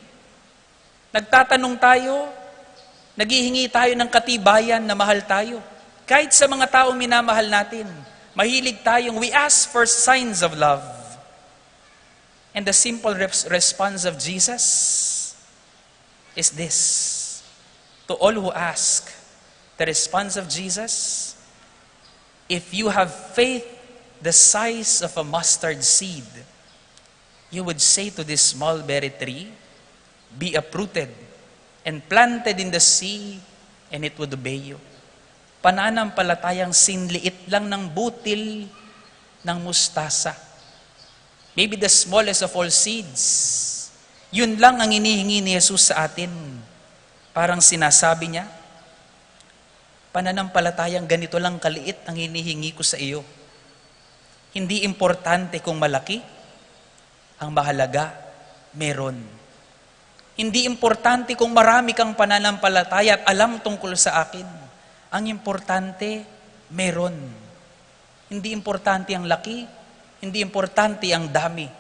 Nagtatanong tayo, naghihingi tayo ng katibayan na mahal tayo. Kahit sa mga taong minamahal natin, mahilig tayong we ask for signs of love. And the simple response of Jesus is this. To all who ask, the response of Jesus, if you have faith the size of a mustard seed, you would say to this small berry tree, be uprooted and planted in the sea, and it would obey you. Pananampalatayang sinliit lang ng butil ng mustasa. Maybe the smallest of all seeds. Yun lang ang inihingi ni Jesus sa atin. Parang sinasabi niya, pananampalatayang ganito lang kaliit ang hinihingi ko sa iyo. Hindi importante kung malaki, ang mahalaga, meron. Hindi importante kung marami kang pananampalataya at alam tungkol sa akin. Ang importante, meron. Hindi importante ang laki, hindi importante ang dami.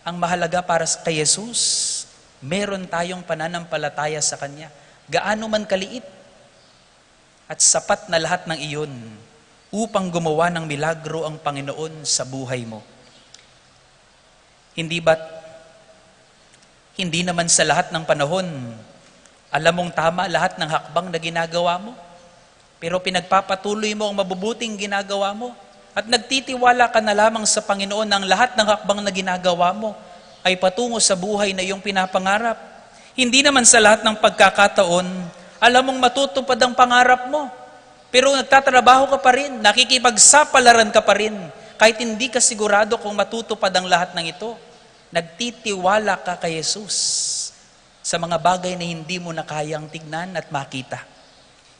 Ang mahalaga para kay Jesus, meron tayong pananampalataya sa Kanya. Gaano man kaliit, at sapat na lahat ng iyon upang gumawa ng milagro ang Panginoon sa buhay mo. Hindi naman sa lahat ng panahon, alam mong tama lahat ng hakbang na ginagawa mo, pero pinagpapatuloy mo ang mabubuting ginagawa mo at nagtitiwala ka na lamang sa Panginoon na ang lahat ng hakbang na ginagawa mo ay patungo sa buhay na iyong pinapangarap. Hindi naman sa lahat ng pagkakataon, alam mong matutupad ang pangarap mo, pero nagtatrabaho ka pa rin, nakikipagsapalaran ka pa rin, kahit hindi ka sigurado kung matutupad ang lahat ng ito. Nagtitiwala ka kay Jesus sa mga bagay na hindi mo na kayang tignan at makita.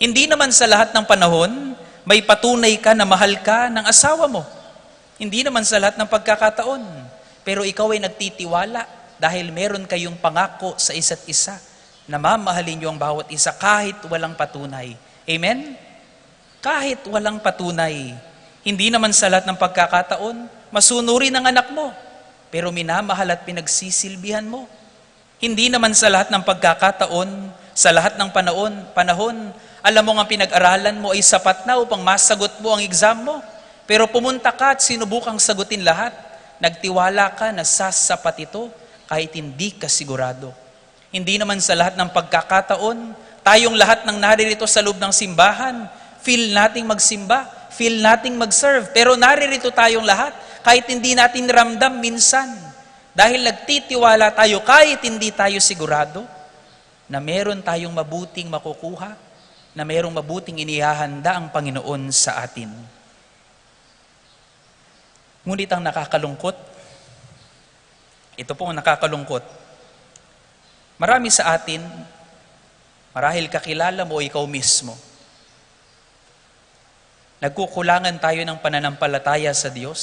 Hindi naman sa lahat ng panahon, may patunay ka na mahal ka ng asawa mo. Hindi naman sa lahat ng pagkakataon. Pero ikaw ay nagtitiwala dahil meron kayong pangako sa isa't isa na mamahalin niyo ang bawat isa kahit walang patunay. Amen? Kahit walang patunay. Hindi naman sa lahat ng pagkakataon, masunurin ang anak mo, pero minamahal at pinagsisilbihan mo. Hindi naman sa lahat ng pagkakataon, sa lahat ng panahon, alam mo nga pinag-aralan mo ay sapat na upang masagot mo ang exam mo. Pero pumunta ka at sinubukang sagutin lahat. Nagtiwala ka na sasapat ito kahit hindi ka sigurado. Hindi naman sa lahat ng pagkakataon, tayong lahat ng naririto sa loob ng simbahan, feel nating magsimba, feel nating mag-serve. Pero naririto tayong lahat kahit hindi natin ramdam minsan. Dahil nagtitiwala tayo kahit hindi tayo sigurado na meron tayong mabuting makukuha, na mayroong mabuting inihahanda ang Panginoon sa atin. Ngunit ang nakakalungkot, ito po ang nakakalungkot, marami sa atin, marahil kakilala mo o ikaw mismo, nagkukulangan tayo ng pananampalataya sa Diyos,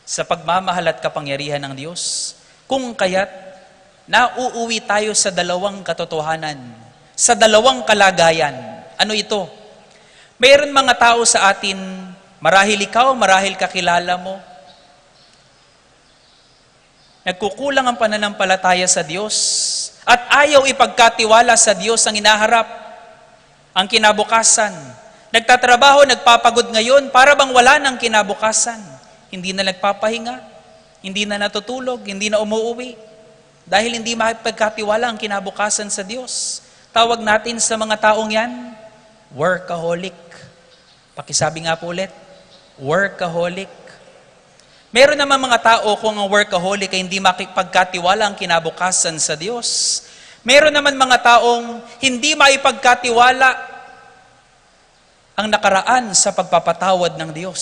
sa pagmamahal at kapangyarihan ng Diyos, kung kaya't nauuwi tayo sa dalawang katotohanan, sa dalawang kalagayan. Ano ito? Mayroon mga tao sa atin Marahil ikaw, marahil kakilala mo. Nagkukulang ang pananampalataya sa Diyos at ayaw ipagkatiwala sa Diyos ang inaharap, ang kinabukasan. Nagtatrabaho, nagpapagod ngayon, para bang wala ng kinabukasan. Hindi na nagpapahinga, hindi na natutulog, hindi na umuuwi. Dahil hindi makipagkatiwala ang kinabukasan sa Diyos. Tawag natin sa mga taong yan, workaholic. Pakisabi nga po ulit, workaholic. Meron naman mga tao kung ang workaholic ay hindi makipagkatiwala ang kinabukasan sa Diyos. Meron naman mga taong hindi maipagkatiwala ang nakaraan sa pagpapatawad ng Diyos.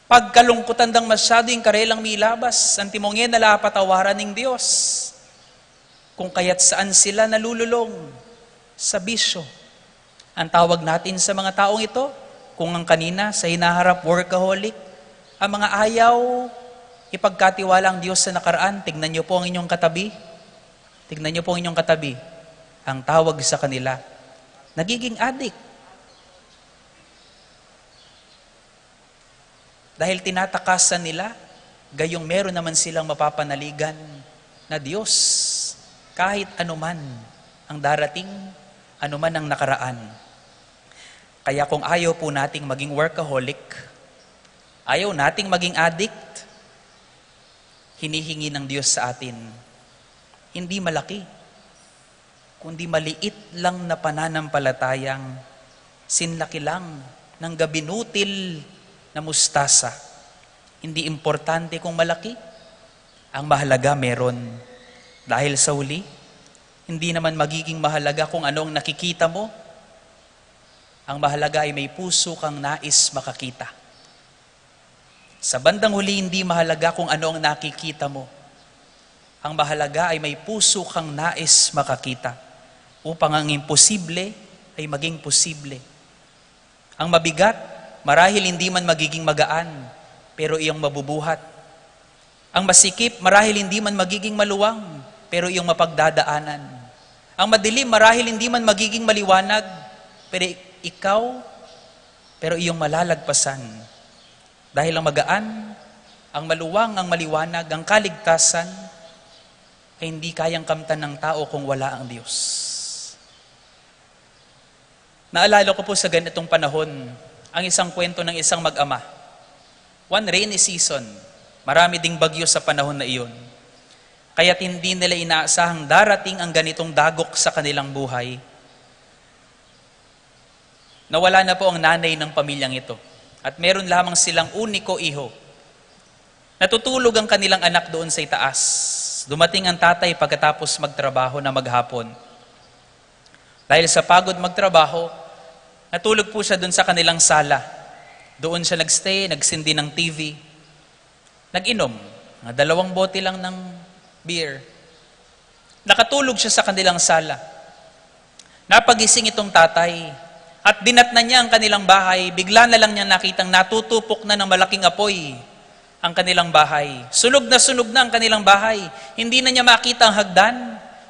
Pagkalungkutan dang masyado yung karelang milabas, ang timongin nala patawaran ng Diyos. Kung kaya't saan sila nalululong sa bisyo. Ang tawag natin sa mga taong ito, kung ang kanina sa hinaharap workaholic, ang mga ayaw ipagkatiwala ang Diyos sa nakaraan, tignan niyo po ang inyong katabi. Tignan niyo po ang inyong katabi. Ang tawag sa kanila, nagiging addict. Dahil tinatakasan nila, gayong meron naman silang mapapanaligan na Diyos. Kahit anuman ang darating, anuman ang nakaraan. Kaya kung ayaw po nating maging workaholic, ayaw nating maging addict, hinihingi ng Diyos sa atin, hindi malaki, kundi maliit lang na pananampalatayang sinlaki lang ng gabinutil na mustasa. Hindi importante kung malaki, ang mahalaga meron. Dahil sa huli, hindi naman magiging mahalaga kung ano ang nakikita mo. Ang mahalaga ay may puso kang nais makakita. Sa bandang huli, hindi mahalaga kung ano ang nakikita mo. Ang mahalaga ay may puso kang nais makakita upang ang imposible ay maging posible. Ang mabigat, marahil hindi man magiging magaan, pero iyong mabubuhat. Ang masikip, marahil hindi man magiging maluwang, pero iyong mapagdadaanan. Ang madilim, marahil hindi man magiging maliwanag, pero iyong malalagpasan. Dahil ang magaan, ang maluwang, ang maliwanag, ang kaligtasan, ay hindi kayang kamtan ng tao kung wala ang Diyos. Naalala ko po sa ganitong panahon, ang isang kwento ng isang mag-ama. One rainy season, marami ding bagyo sa panahon na iyon. Kaya't hindi nila inaasahang darating ang ganitong dagok sa kanilang buhay. Nawala na po ang nanay ng pamilyang ito. At meron lamang silang uniko iho. Natutulog ang kanilang anak doon sa itaas. Dumating ang tatay pagkatapos magtrabaho na maghapon. Dahil sa pagod magtrabaho, natulog po siya doon sa kanilang sala. Doon siya nagstay, nagsindi ng TV. Nag-inom. 2 bote lang ng beer. Nakatulog siya sa kanilang sala. Napagising itong tatay at dinatnan niya ang kanilang bahay. Bigla na lang niya nakitang natutupok na ng malaking apoy ang kanilang bahay. Sunog na ang kanilang bahay. Hindi na niya makita ang hagdan.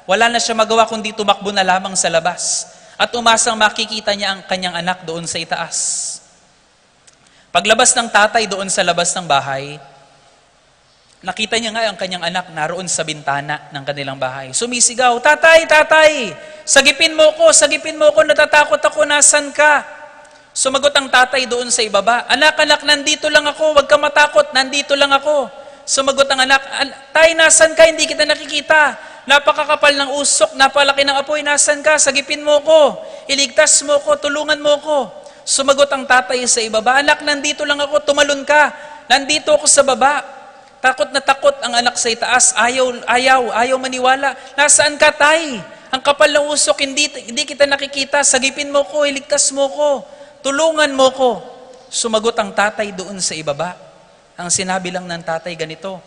Wala na siya magawa kundi tumakbo na lamang sa labas. At umasang makikita niya ang kanyang anak doon sa itaas. Paglabas ng tatay doon sa labas ng bahay, nakita niya nga ang kanyang anak naroon sa bintana ng kanilang bahay. Sumisigaw, "Tatay, tatay! Sagipin mo ko, natatakot ako, nasan ka?" Sumagot ang tatay doon sa ibaba, "Anak, nandito lang ako, huwag ka matakot, nandito lang ako." Sumagot ang anak, "Tay, nasan ka? Hindi kita nakikita. Napakakapal ng usok, napalaki ng apoy, nasan ka? Sagipin mo ko, iligtas mo ko, tulungan mo ko." Sumagot ang tatay sa ibaba, "Anak, nandito lang ako, tumalon ka. Nandito ako sa baba." Takot na takot ang anak sa itaas, ayaw maniwala. "Nasaan ka, tay? Ang kapal ng usok, hindi kita nakikita. Sagipin mo ko, iligtas mo ko, tulungan mo ko." Sumagot ang tatay doon sa ibaba. Ang sinabi lang ng tatay ganito,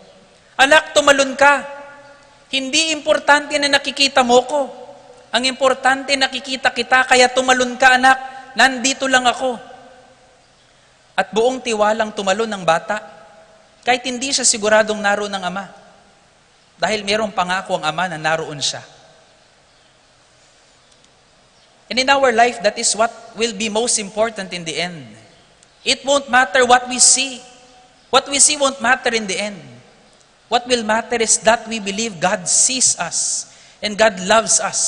"Anak, tumalon ka. Hindi importante na nakikita mo ko. Ang importante nakikita kita, kaya tumalon ka, anak. Nandito lang ako." At buong tiwalang tumalon ng bata, kahit hindi siya siguradong naroon ang ama. Dahil mayroong pangako ang ama na naroon siya. And in our life, that is what will be most important in the end. It won't matter what we see. What we see won't matter in the end. What will matter is that we believe God sees us and God loves us.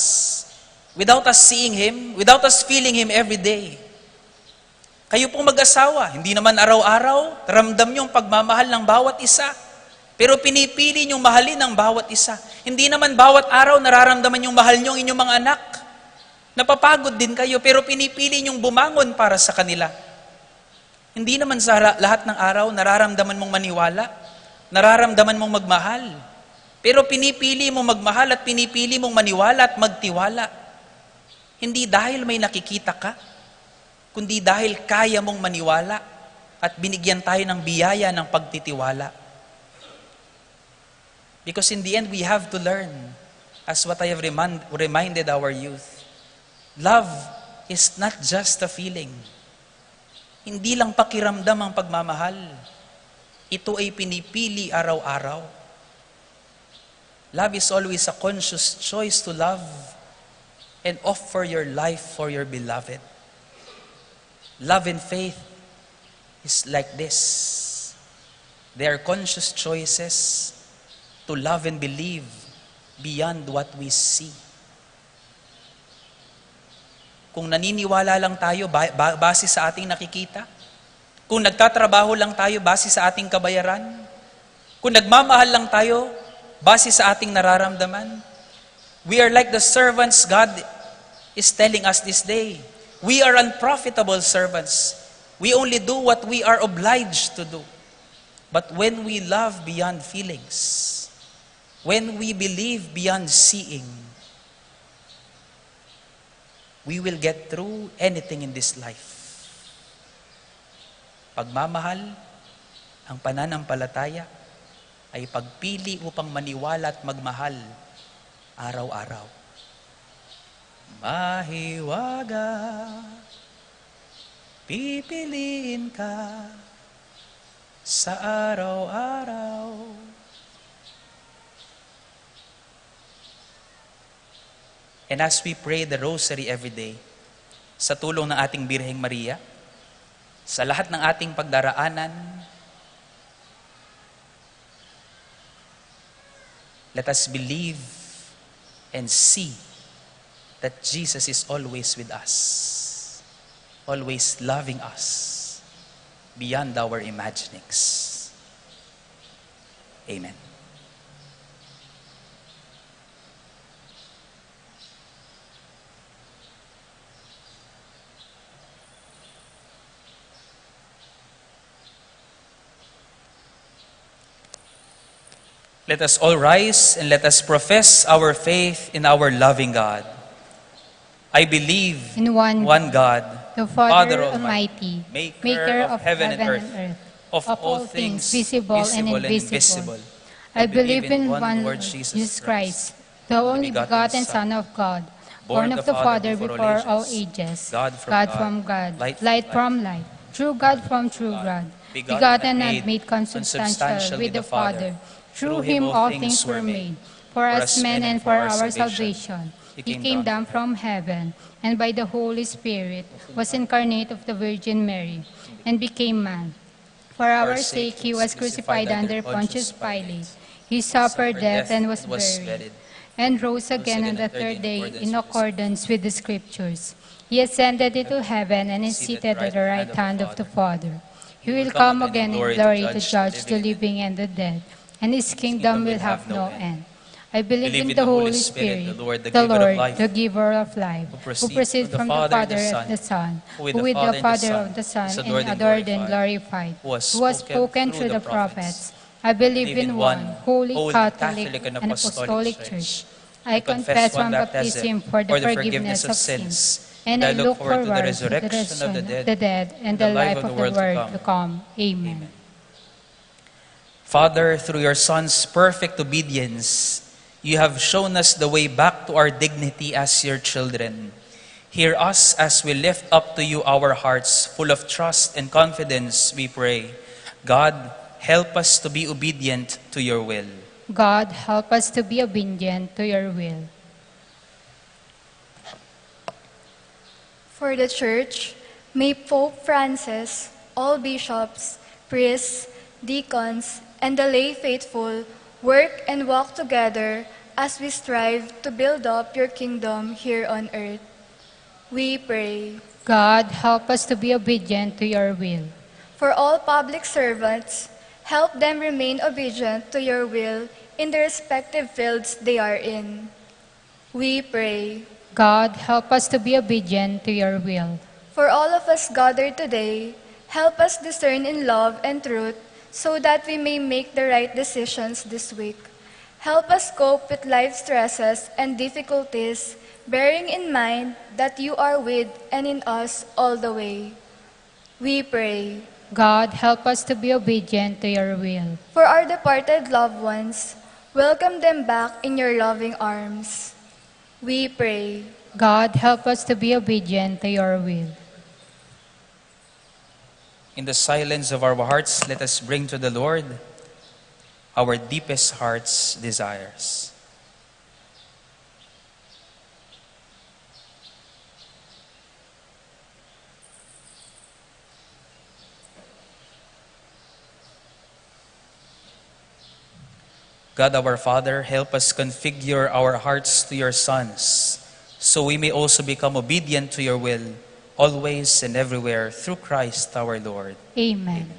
Without us seeing Him, without us feeling Him every day. Kayo pong mag-asawa, hindi naman araw-araw, ramdam niyo ang pagmamahal ng bawat isa. Pero pinipili niyong mahalin ang bawat isa. Hindi naman bawat araw nararamdaman niyong mahal niyo ang inyong mga anak. Napapagod din kayo, pero pinipili niyong bumangon para sa kanila. Hindi naman sa lahat ng araw nararamdaman mong maniwala, nararamdaman mong magmahal. Pero pinipili mong magmahal at pinipili mong maniwala at magtiwala. Hindi dahil may nakikita ka, kundi dahil kaya mong maniwala at binigyan tayo ng biyaya ng pagtitiwala. Because in the end, we have to learn, as what I have reminded our youth, love is not just a feeling. Hindi lang pakiramdam ang pagmamahal. Ito ay pinipili araw-araw. Love is always a conscious choice to love and offer your life for your beloved. Love and faith is like this. They are conscious choices to love and believe beyond what we see. Kung naniniwala lang tayo base sa ating nakikita, kung nagtatrabaho lang tayo base sa ating kabayaran, kung nagmamahal lang tayo base sa ating nararamdaman, we are like the servants God is telling us this day. We are unprofitable servants. We only do what we are obliged to do. But when we love beyond feelings, when we believe beyond seeing, we will get through anything in this life. Pagmamahal, ang pananampalataya, ay pagpili upang maniwala at magmahal araw-araw. Mahiwaga, pipiliin ka sa araw-araw. And as we pray the rosary every day, sa tulong ng ating Birheng Maria, sa lahat ng ating pagdaraanan, let us believe and see that Jesus is always with us, always loving us beyond our imaginings. Amen. Let us all rise and let us profess our faith in our loving God. I believe In one God, the Father Almighty, Almighty, maker of heaven and earth, of all things visible and invisible. I believe in one Lord Jesus Christ, the only begotten Son of God, born of the Father before all ages, God from God, light from light, true God from true God, begotten and made consubstantial with the Father. Through Him all things were made. For us men and for our salvation, He came down from heaven, and by the Holy Spirit was incarnate of the Virgin Mary, and became man. For our sake He was crucified under Pontius Pilate. He suffered death and was buried, and rose again on the third day in accordance with the Scriptures. He ascended into heaven and is seated at the right hand of the Father. He will come again in glory to judge the living and the dead, and His kingdom will have no end. I believe in the Holy Spirit, the Lord, the giver of life, who proceeds from the Father and the Son, who with the Father of the Son and adored and glorified, who was spoken through the prophets. I believe in one holy Catholic and Apostolic Church. I confess one baptism for the forgiveness of sins, and I look forward to the resurrection of the dead and the life of the world to come. Amen. Father, through your Son's perfect obedience, you have shown us the way back to our dignity as your children. Hear us as we lift up to you our hearts full of trust and confidence, we pray. God, help us to be obedient to your will. God, help us to be obedient to your will. For the Church, may Pope Francis all bishops, priests, deacons, and the lay faithful work and walk together as we strive to build up your kingdom here on earth. We pray. God, help us to be obedient to your will. For all public servants, help them remain obedient to your will in the respective fields they are in. We pray. God, help us to be obedient to your will. For all of us gathered today, help us discern in love and truth so that we may make the right decisions this week. Help us cope with life stresses and difficulties, bearing in mind that you are with and in us all the way. We pray. God, help us to be obedient to your will. For our departed loved ones, welcome them back in your loving arms. We pray. God, help us to be obedient to your will. In the silence of our hearts, let us bring to the Lord our deepest heart's desires. God our Father, help us configure our hearts to your sons, so we may also become obedient to your will, always and everywhere, through Christ our Lord. Amen.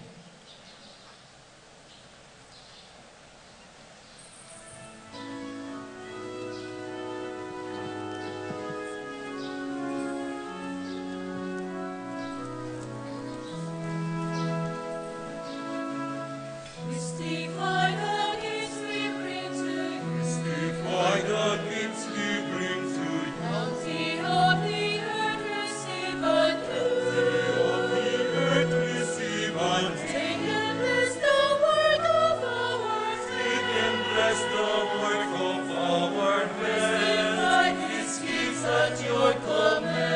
Why the gifts we bring to you? Bounty of the earth, receive unto Of the earth receive unto you. Take and bless the work of our Take hands. and bless the work of our hands. By these gifts at your command.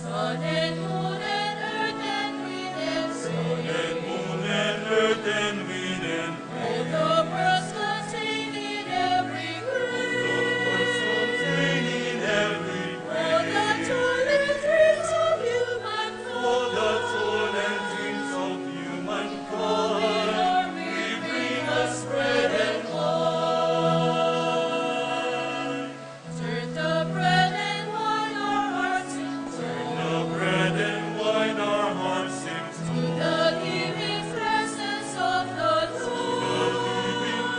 Sun and moon and earth and wind and Sun rain. and moon and earth and wind and All the worlds contained in every works grain. contained in every All the grain. toil and dreams of human All the thought. toil and dreams of humankind. Lord, we bring us bread and wine. Turn the bread and wine our hearts into The bread and wine our hearts seems to the giving presence of the Lord.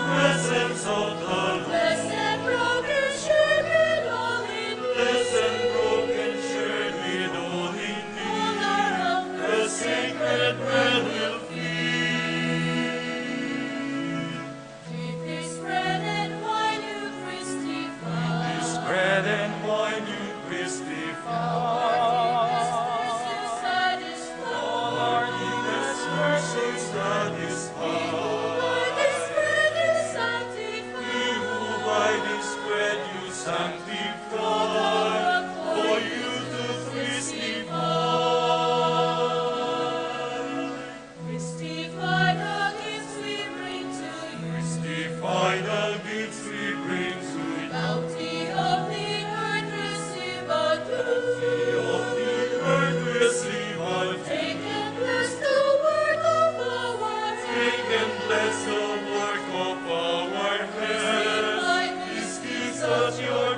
presence of the Lord. Blessed and broken, shared with all in Blessed and broken, shared with all in all need. our The hunger, sacred bread will Keep this bread and wine you Christify. This bread and wine you Christify. Our deepest mercy satisfy. He who by this bread you sanctify, for you to Christify. Christify the gifts we bring to you. Christify the gifts we bring to you. Bounty of the earth receive unto you. Of the earth receive unto Take and bless the work of our Take and bless the work of our hands. hands. These gifts at your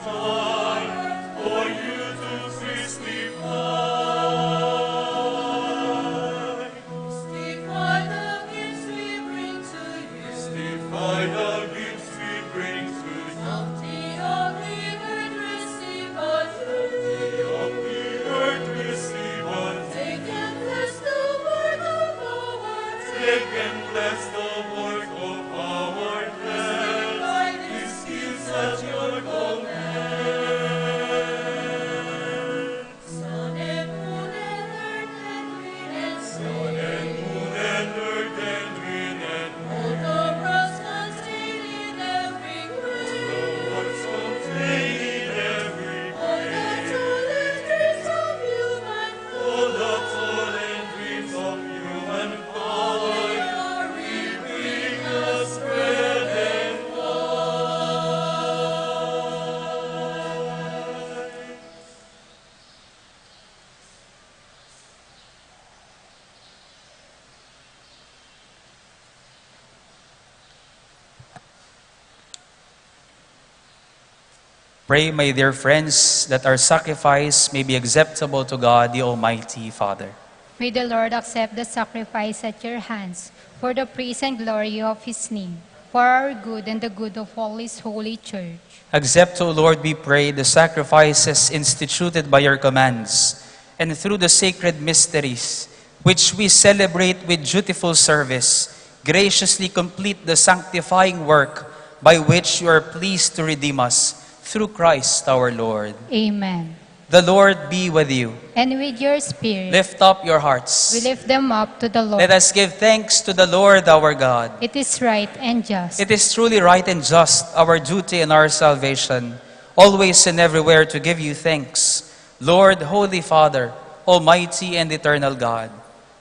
time for you to testify. Testify the gifts we bring to you. Testify the gifts we bring to you. Bounty of the earth receive us. Of the earth receive us. Take and bless the work of our Take and bless the work of our hands. By This is at your command. sun and moon and earth and wind and Sun and moon and earth and wind and all the worlds contained in every grain. what's contained in every All the toil and dreams of human all the toil and dreams of human kind. We bring us bread and wine. Pray, my dear friends, that our sacrifice may be acceptable to God, the Almighty Father. May the Lord accept the sacrifice at your hands for the praise and glory of his name, for our good and the good of all his holy church. Accept, O Lord, we pray, the sacrifices instituted by your commands, and through the sacred mysteries, which we celebrate with dutiful service, graciously complete the sanctifying work by which you are pleased to redeem us, through Christ our Lord. Amen. The Lord be with you. And with your spirit, Lift up your hearts. we lift them up to the Lord. Let us give thanks to the Lord our God. It is right and just. It is truly right and just, our duty and our salvation, always and everywhere to give you thanks, Lord, Holy Father, Almighty and eternal God.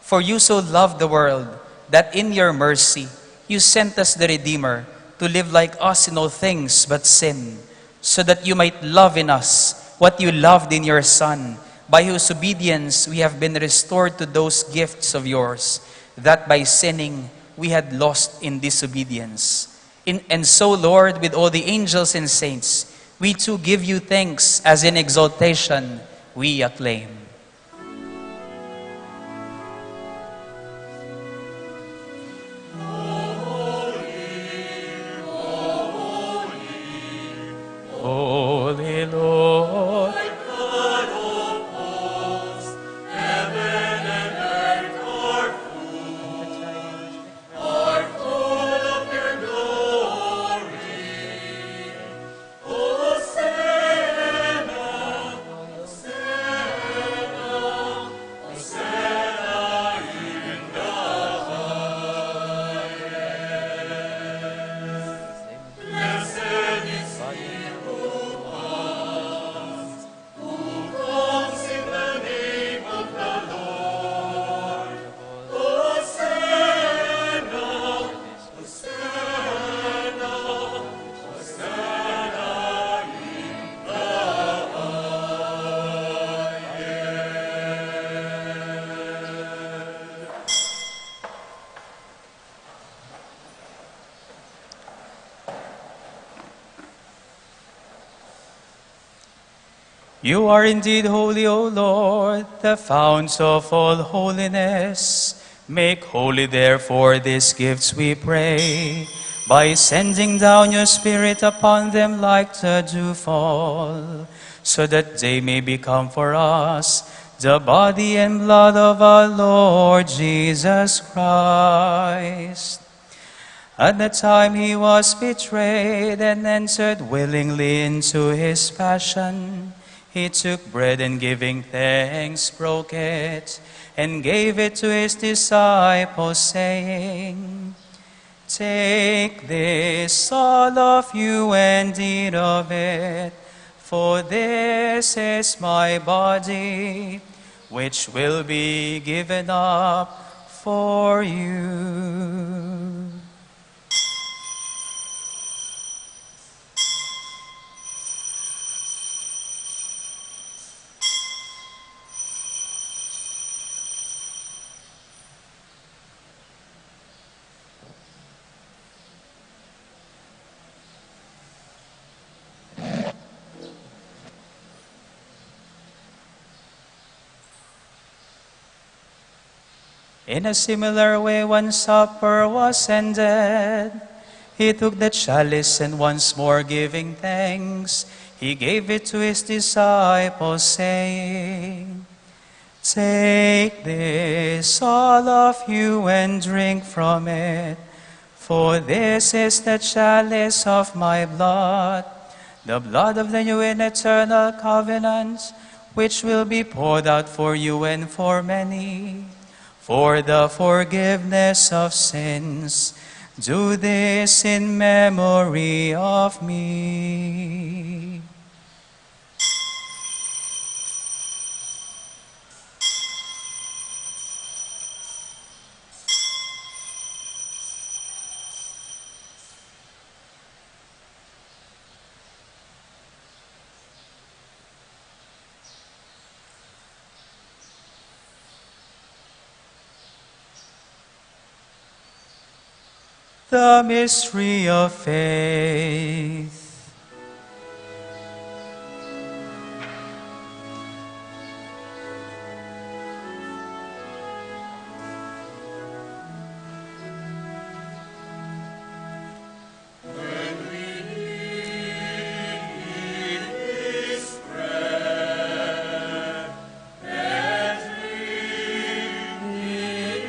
For you so loved the world that in your mercy you sent us the Redeemer to live like us in all things but sin, so that you might love in us what you loved in your Son, by whose obedience we have been restored to those gifts of yours, that by sinning we had lost in disobedience. And so, Lord, with all the angels and saints, we too give you thanks, as in exaltation we acclaim. Holy Lord, God of hosts, heaven and earth are full of your glory. Hosanna, Hosanna, Hosanna in the highest. Blessed is he who comes in the name of the Lord. Hosanna, Hosanna, Hosanna in the highest. you are indeed holy, O Lord, the fount of all holiness. Make holy, therefore, these gifts, we pray, by sending down your Spirit upon them like the dewfall, so that they may become for us the body and blood of our Lord Jesus Christ. At the time he was betrayed and entered willingly into his passion, he took bread and giving thanks, broke it, and gave it to his disciples, saying, Take this, all of you, and eat of it, for this is my body, which will be given up for you. In a similar way, when supper was ended, he took the chalice and once more giving thanks, he gave it to his disciples, saying, "Take this, all of you, and drink from it, for this is the chalice of my blood, the blood of the new and eternal covenant, which will be poured out for you and for many, for the forgiveness of sins. Do this in memory of me." The mystery of faith.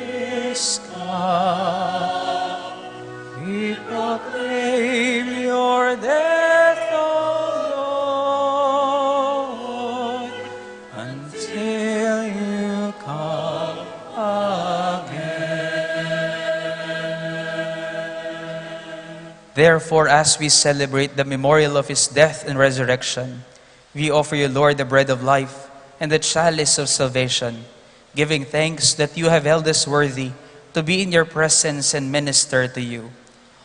This God, we proclaim your death, O Lord, until you come again. Therefore, as we celebrate the memorial of his death and resurrection, we offer you, Lord, the bread of life and the chalice of salvation, giving thanks that you have held us worthy to be in your presence and minister to you.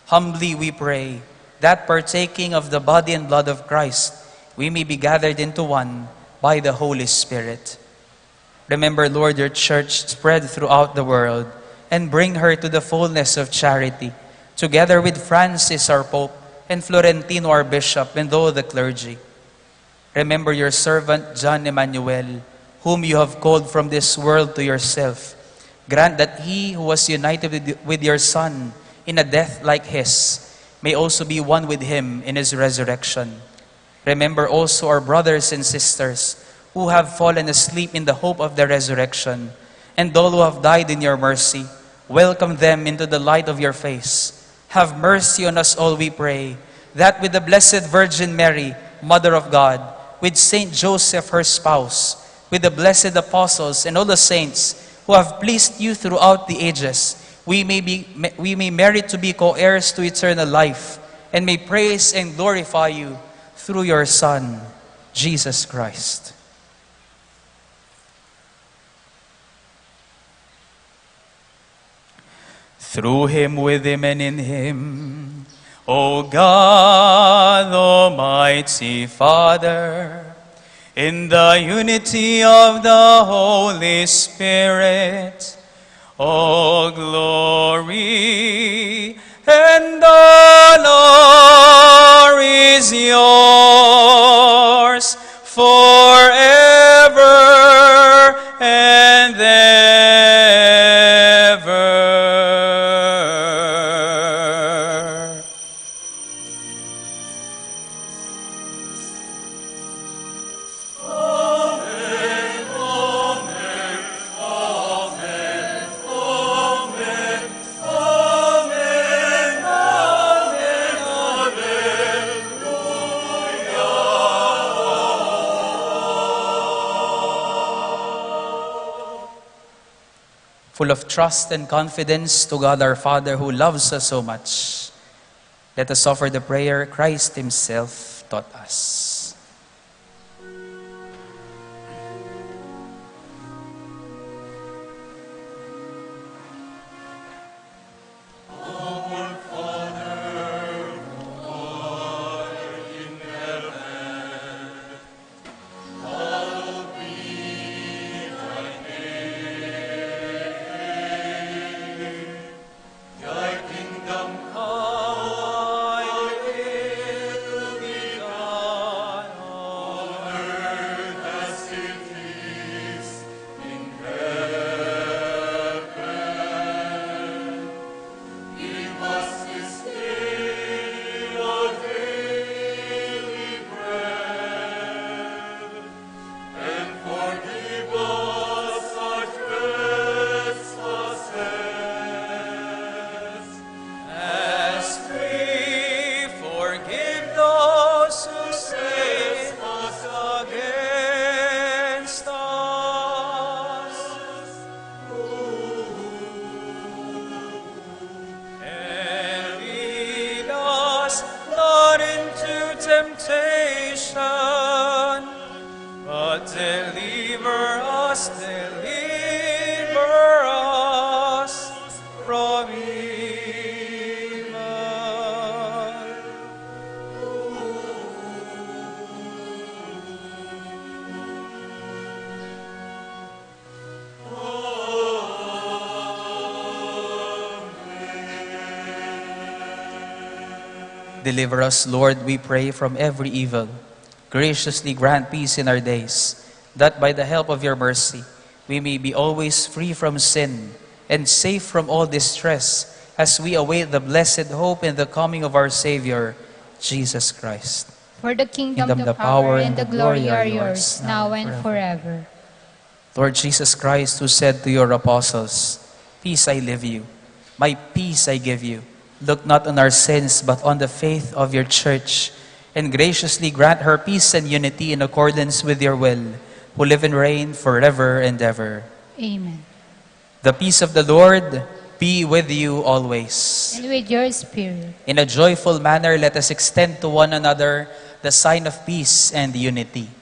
Humbly we pray that partaking of the body and blood of Christ, we may be gathered into one by the Holy Spirit. Remember, Lord, your church spread throughout the world and bring her to the fullness of charity, together with Francis, our Pope, and Florentino, our Bishop, and all the clergy. Remember your servant, John Emmanuel, whom you have called from this world to yourself. Grant that he who was united with your Son in a death like his may also be one with him in his resurrection. Remember also our brothers and sisters who have fallen asleep in the hope of the resurrection, and all who have died in your mercy. Welcome them into the light of your face. Have mercy on us all, we pray, that with the Blessed Virgin Mary, Mother of God, with Saint Joseph, her spouse, with the blessed apostles and all the saints who have pleased you throughout the ages, we may merit to be co-heirs to eternal life, and may praise and glorify you through your Son, Jesus Christ. Through him, with him, and in him, O God, Almighty Father, in the unity of the Holy Spirit, all glory and honor is yours forever and ever. Full of trust and confidence to God our Father who loves us so much, let us offer the prayer Christ himself taught us. temptation, but deliver us from evil. Deliver us, Lord, we pray, from every evil. Graciously grant peace in our days, that by the help of your mercy, we may be always free from sin and safe from all distress, as we await the blessed hope and the coming of our Savior, Jesus Christ. For the kingdom, Kingdom, the power, and the glory are yours, now and forever. Lord Jesus Christ, who said to your apostles, "Peace I leave you, my peace I give you. Look not on our sins, but on the faith of your church, and graciously grant her peace and unity in accordance with your will, who live and reign forever and ever." Amen. The peace of the Lord be with you always. And with your spirit. In a joyful manner, let us extend to one another the sign of peace and unity.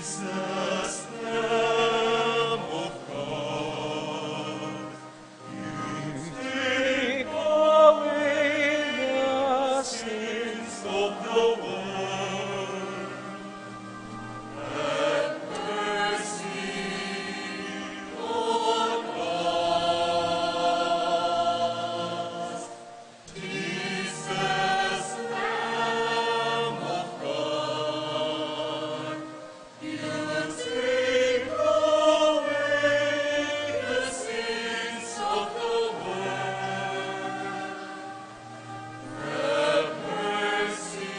Jesus, Lamb of God, you take away the sins of the world. Have mercy on us. Jesus, Lamb of God, you take away the sins of the world. Have mercy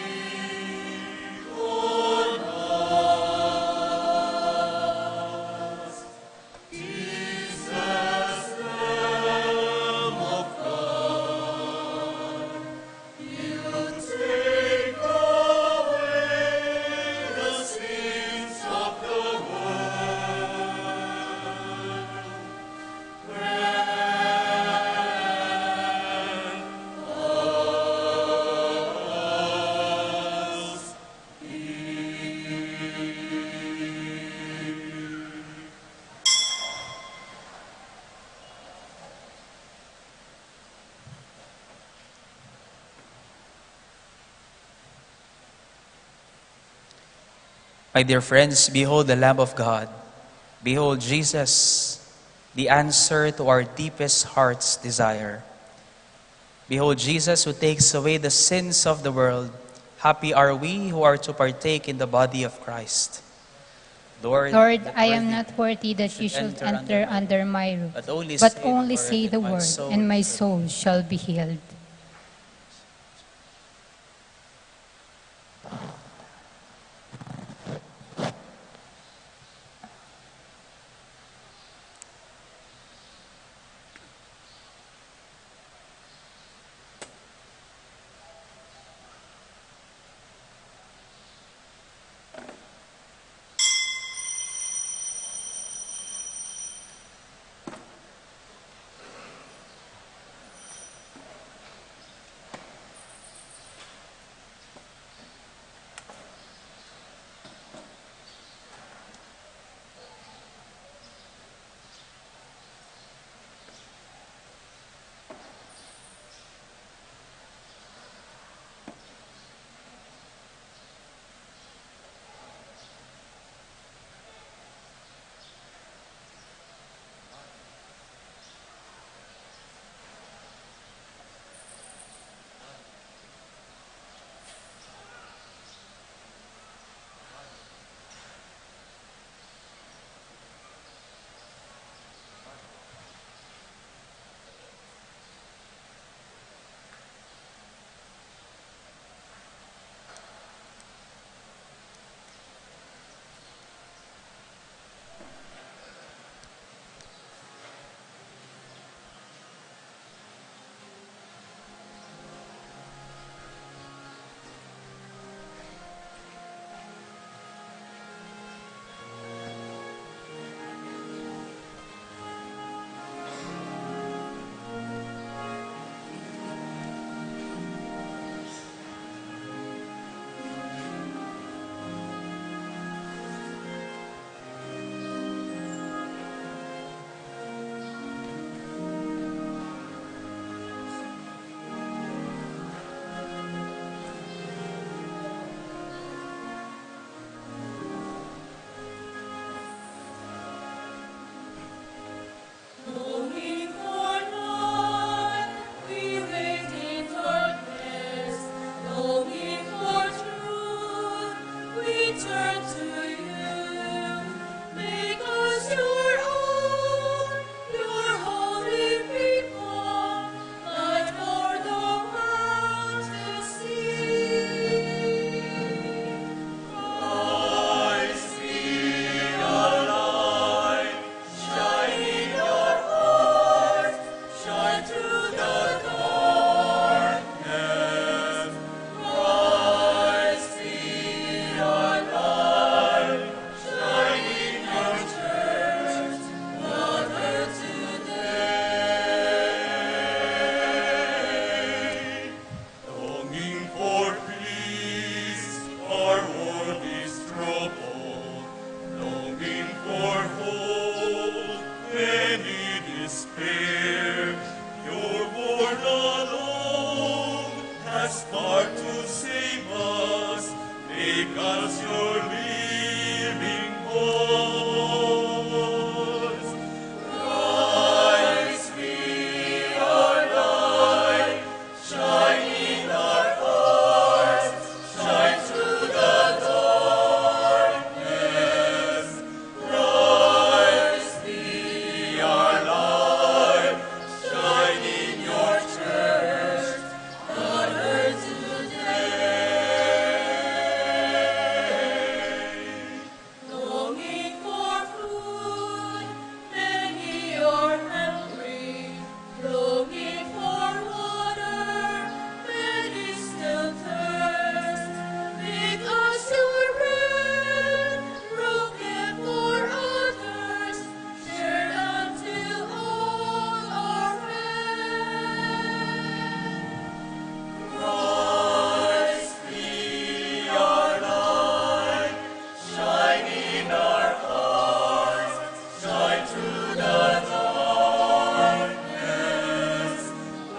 on us. Jesus, Lamb of God, you take away the sins of the world. My dear friends, behold the Lamb of God. Behold Jesus, the answer to our deepest heart's desire. Behold Jesus, who takes away the sins of the world. Happy are we who are to partake in the body of Christ. Lord, Lord, that I am worthy not worthy that you should enter under my roof, But only but say only the word, say and the my word, soul and my shall soul shall be healed. has power to save us. Make us your living cause. Christ be our light, shine in our hearts, shine through the darkness. Christ be our light, shine in your church, on earth today. Longing for food, many are hungry. Longing for water, many still thirst. Make us your bread, broken for others, shared unto all our friends. Christ be our light, shine in our hearts, shine through the darkness.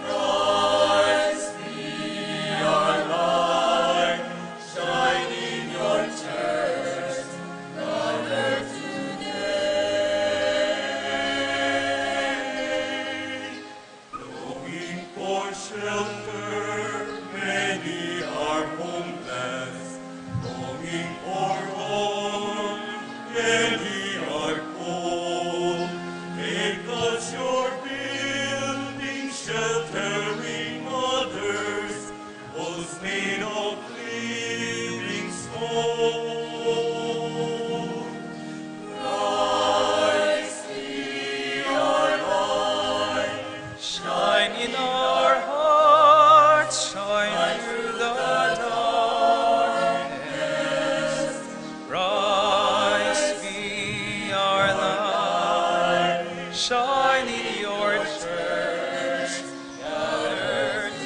Christ be our light, shine in your church, on earth today. Longing for shelter, many are homeless. Longing for warmth, many are cold. Make us your building, sheltering others, walls made of living stone. Christ be our light, Shine in our hearts, shine through the darkness. Christ be our light, shine in your church, gathered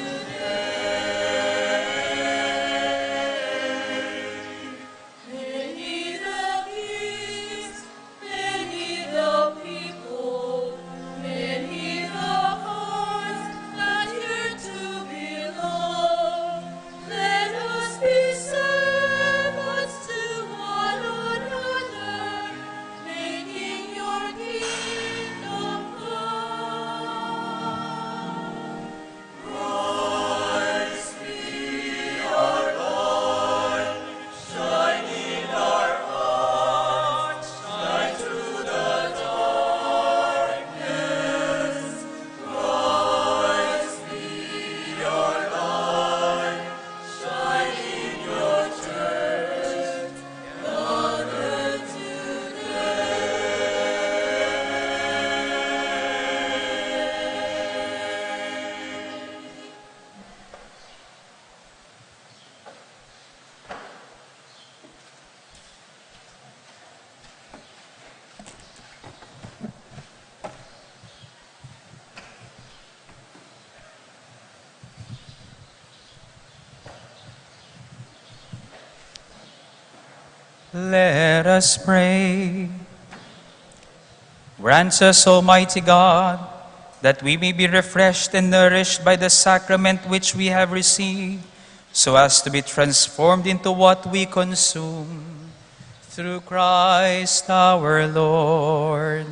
Many the gifts, many the people, many the hearts that yearn to belong. Let us be servants to one another, making your kingdom come. Christ be our light, shine in our hearts, shine through the darkness. Christ be our light, shine in your church, on earth today. Let us pray. Grant us, Almighty God, that we may be refreshed and nourished by the sacrament which we have received, so as to be transformed into what we consume. Through Christ our Lord.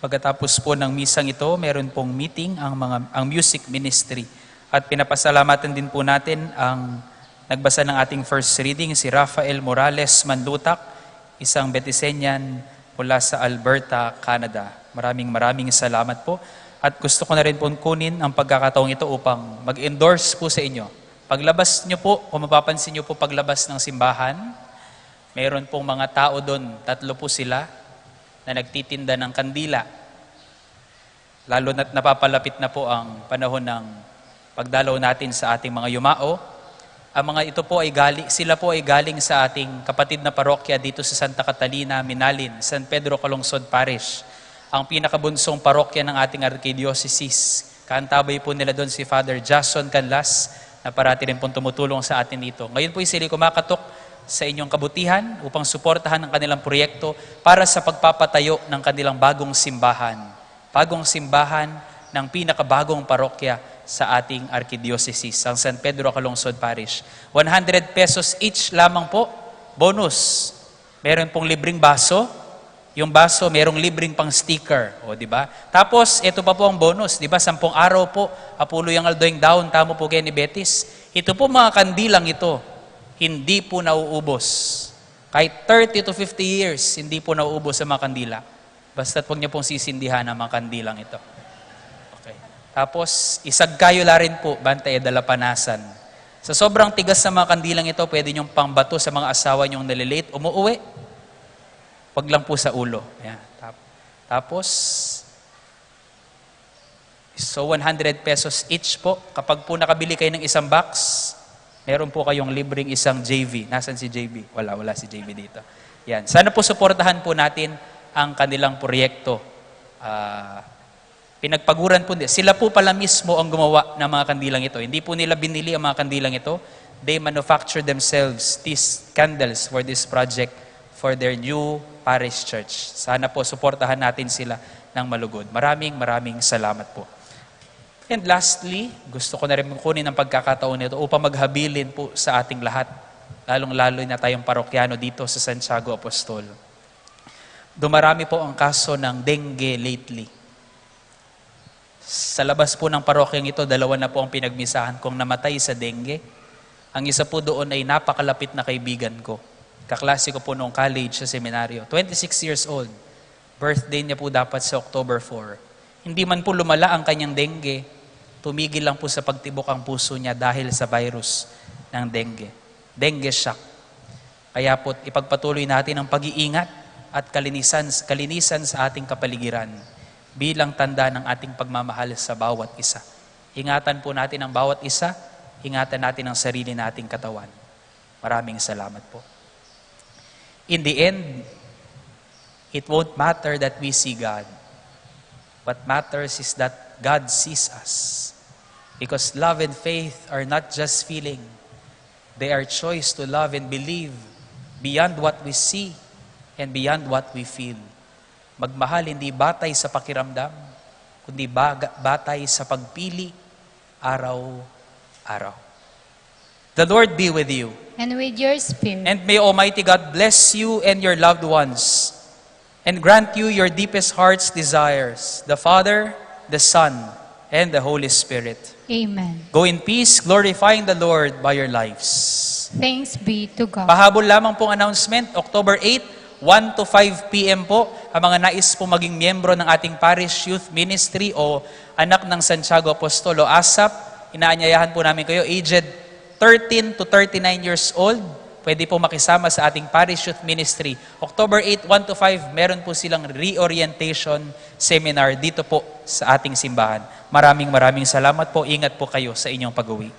Pagkatapos po ng misang ito, meron pong meeting ang music ministry. At pinapasalamatan din po natin ang nagbasa ng ating first reading, si Rafael Morales Manlutak, isang Betiseñan mula sa Alberta, Canada. Maraming salamat po. At gusto ko na rin po kunin ang pagkakataong ito upang mag-endorse po sa inyo. Paglabas nyo po, kung mapapansin nyo po paglabas ng simbahan, meron pong mga tao doon, 3 po sila, na nagtitinda ng kandila. Lalo na't napapalapit na po ang panahon ng pagdalaw natin sa ating mga yumao. Ang mga ito po ay sila po ay galing sa ating kapatid na parokya dito sa Santa Catalina, Minalin, San Pedro Calungsod Parish. Ang pinakabunsong parokya ng ating archdiocese. Kaantabay po nila doon si Father Jason Canlas, na parati rin pong tumutulong sa atin dito. Ngayon po sila kumakatok sa inyong kabutihan upang suportahan ang kanilang proyekto para sa pagpapatayo ng kanilang bagong simbahan. bagong simbahan ng pinakabagong parokya sa ating arkidiocese, ang San Pedro Calungsod Parish. 100 pesos each lamang po, bonus. Meron pong libreng baso. Yung baso, merong libreng pang sticker. O, di ba? Tapos, ito pa po ang bonus. Di ba? 10 araw po, Apulo yung aldoing down, tamo po kay ni Betis. Ito po mga kandilang ito, hindi po nauubos. Kahit 30 to 50 years, hindi po nauubos sa mga kandila. Basta't huwag niyo pong sisindihan ang mga kandilang ito. Okay. Tapos, isagkayula rin po, bantay dalapanasan. Sa sobrang tigas sa mga kandilang ito, pwede niyong pangbato sa mga asawa niyong nalilate, umuuwi. Wag lang po sa ulo. Ayan. Tapos, so 100 pesos each po. Kapag po nakabili kayo ng isang box, meron po kayong libreng isang JV. Nasaan si JV? Wala si JV dito. Yan. Sana po suportahan po natin ang kanilang proyekto. Pinagpaguran po. Sila po pala mismo ang gumawa ng mga kandilang ito. Hindi po nila binili ang mga kandilang ito. They manufacture themselves these candles for this project for their new parish church. Sana po suportahan natin sila ng malugod. Maraming salamat po. And lastly, gusto ko na rin kunin ang pagkakataon nito upang maghabilin po sa ating lahat, lalong-lalo na tayong parokyano dito sa Santiago Apostol. Dumarami po ang kaso ng dengue lately. Sa labas po ng parokyang ito, 2 na po ang pinagmisahan kong namatay sa dengue. Ang isa po doon ay napakalapit na kaibigan ko. Kaklase ko po noong college sa seminaryo. 26 years old. Birthday niya po dapat sa October 4. Hindi man po lumala ang kanyang dengue, tumigil lang po sa pagtibok ang puso niya dahil sa virus ng dengue. Dengue shock. Kaya po ipagpatuloy natin ang pag-iingat at kalinisan sa ating kapaligiran bilang tanda ng ating pagmamahal sa bawat isa. Ingatan po natin ang bawat isa, ingatan natin ang sarili nating katawan. Maraming salamat po. In the end, it won't matter that we see God. What matters is that God sees us. Because love and faith are not just feeling. They are choice to love and believe beyond what we see and beyond what we feel. Magmahal hindi batay sa pakiramdam, kundi batay sa pagpili araw-araw. The Lord be with you. And with your spirit. And may Almighty God bless you and your loved ones and grant you your deepest heart's desires, the Father, the Son, and the Holy Spirit. Amen. Go in peace, glorifying the Lord by your lives. Thanks be to God. Pahabol lamang pong announcement, October 8, 1 to 5 p.m. po, ang mga nais po maging miyembro ng ating Parish Youth Ministry o anak ng Santiago Apostol o ASAP, inaanyayahan po namin kayo, aged 13 to 39 years old, pwede po makisama sa ating Parish Youth Ministry. October 8, 1 to 5, meron po silang reorientation seminar dito po sa ating simbahan. Maraming salamat po. Ingat po kayo sa inyong pag-uwi.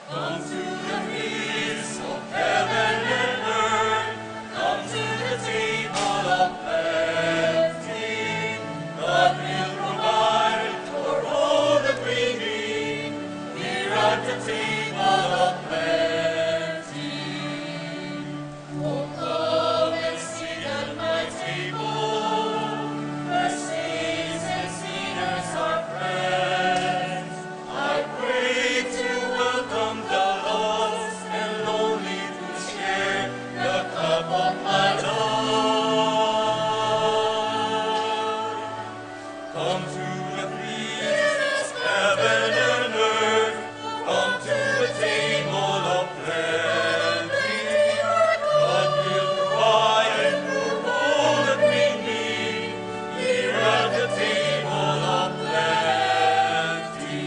Come to the feast of heaven and earth. Come to the table of plenty. God will provide for all that we need. Here at the table of plenty. Oh, come and sit at my table, where saints and sinners are friends. I pray to welcome the lost and lonely to share the cup of my Lord. Come to the feast of heaven and earth. Come to the table of plenty. God will provide for all that we need. Here at the table of plenty.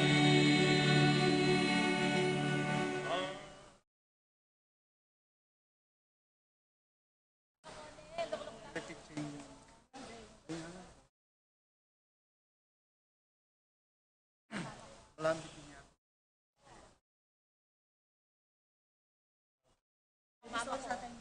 Gusto ko sa atin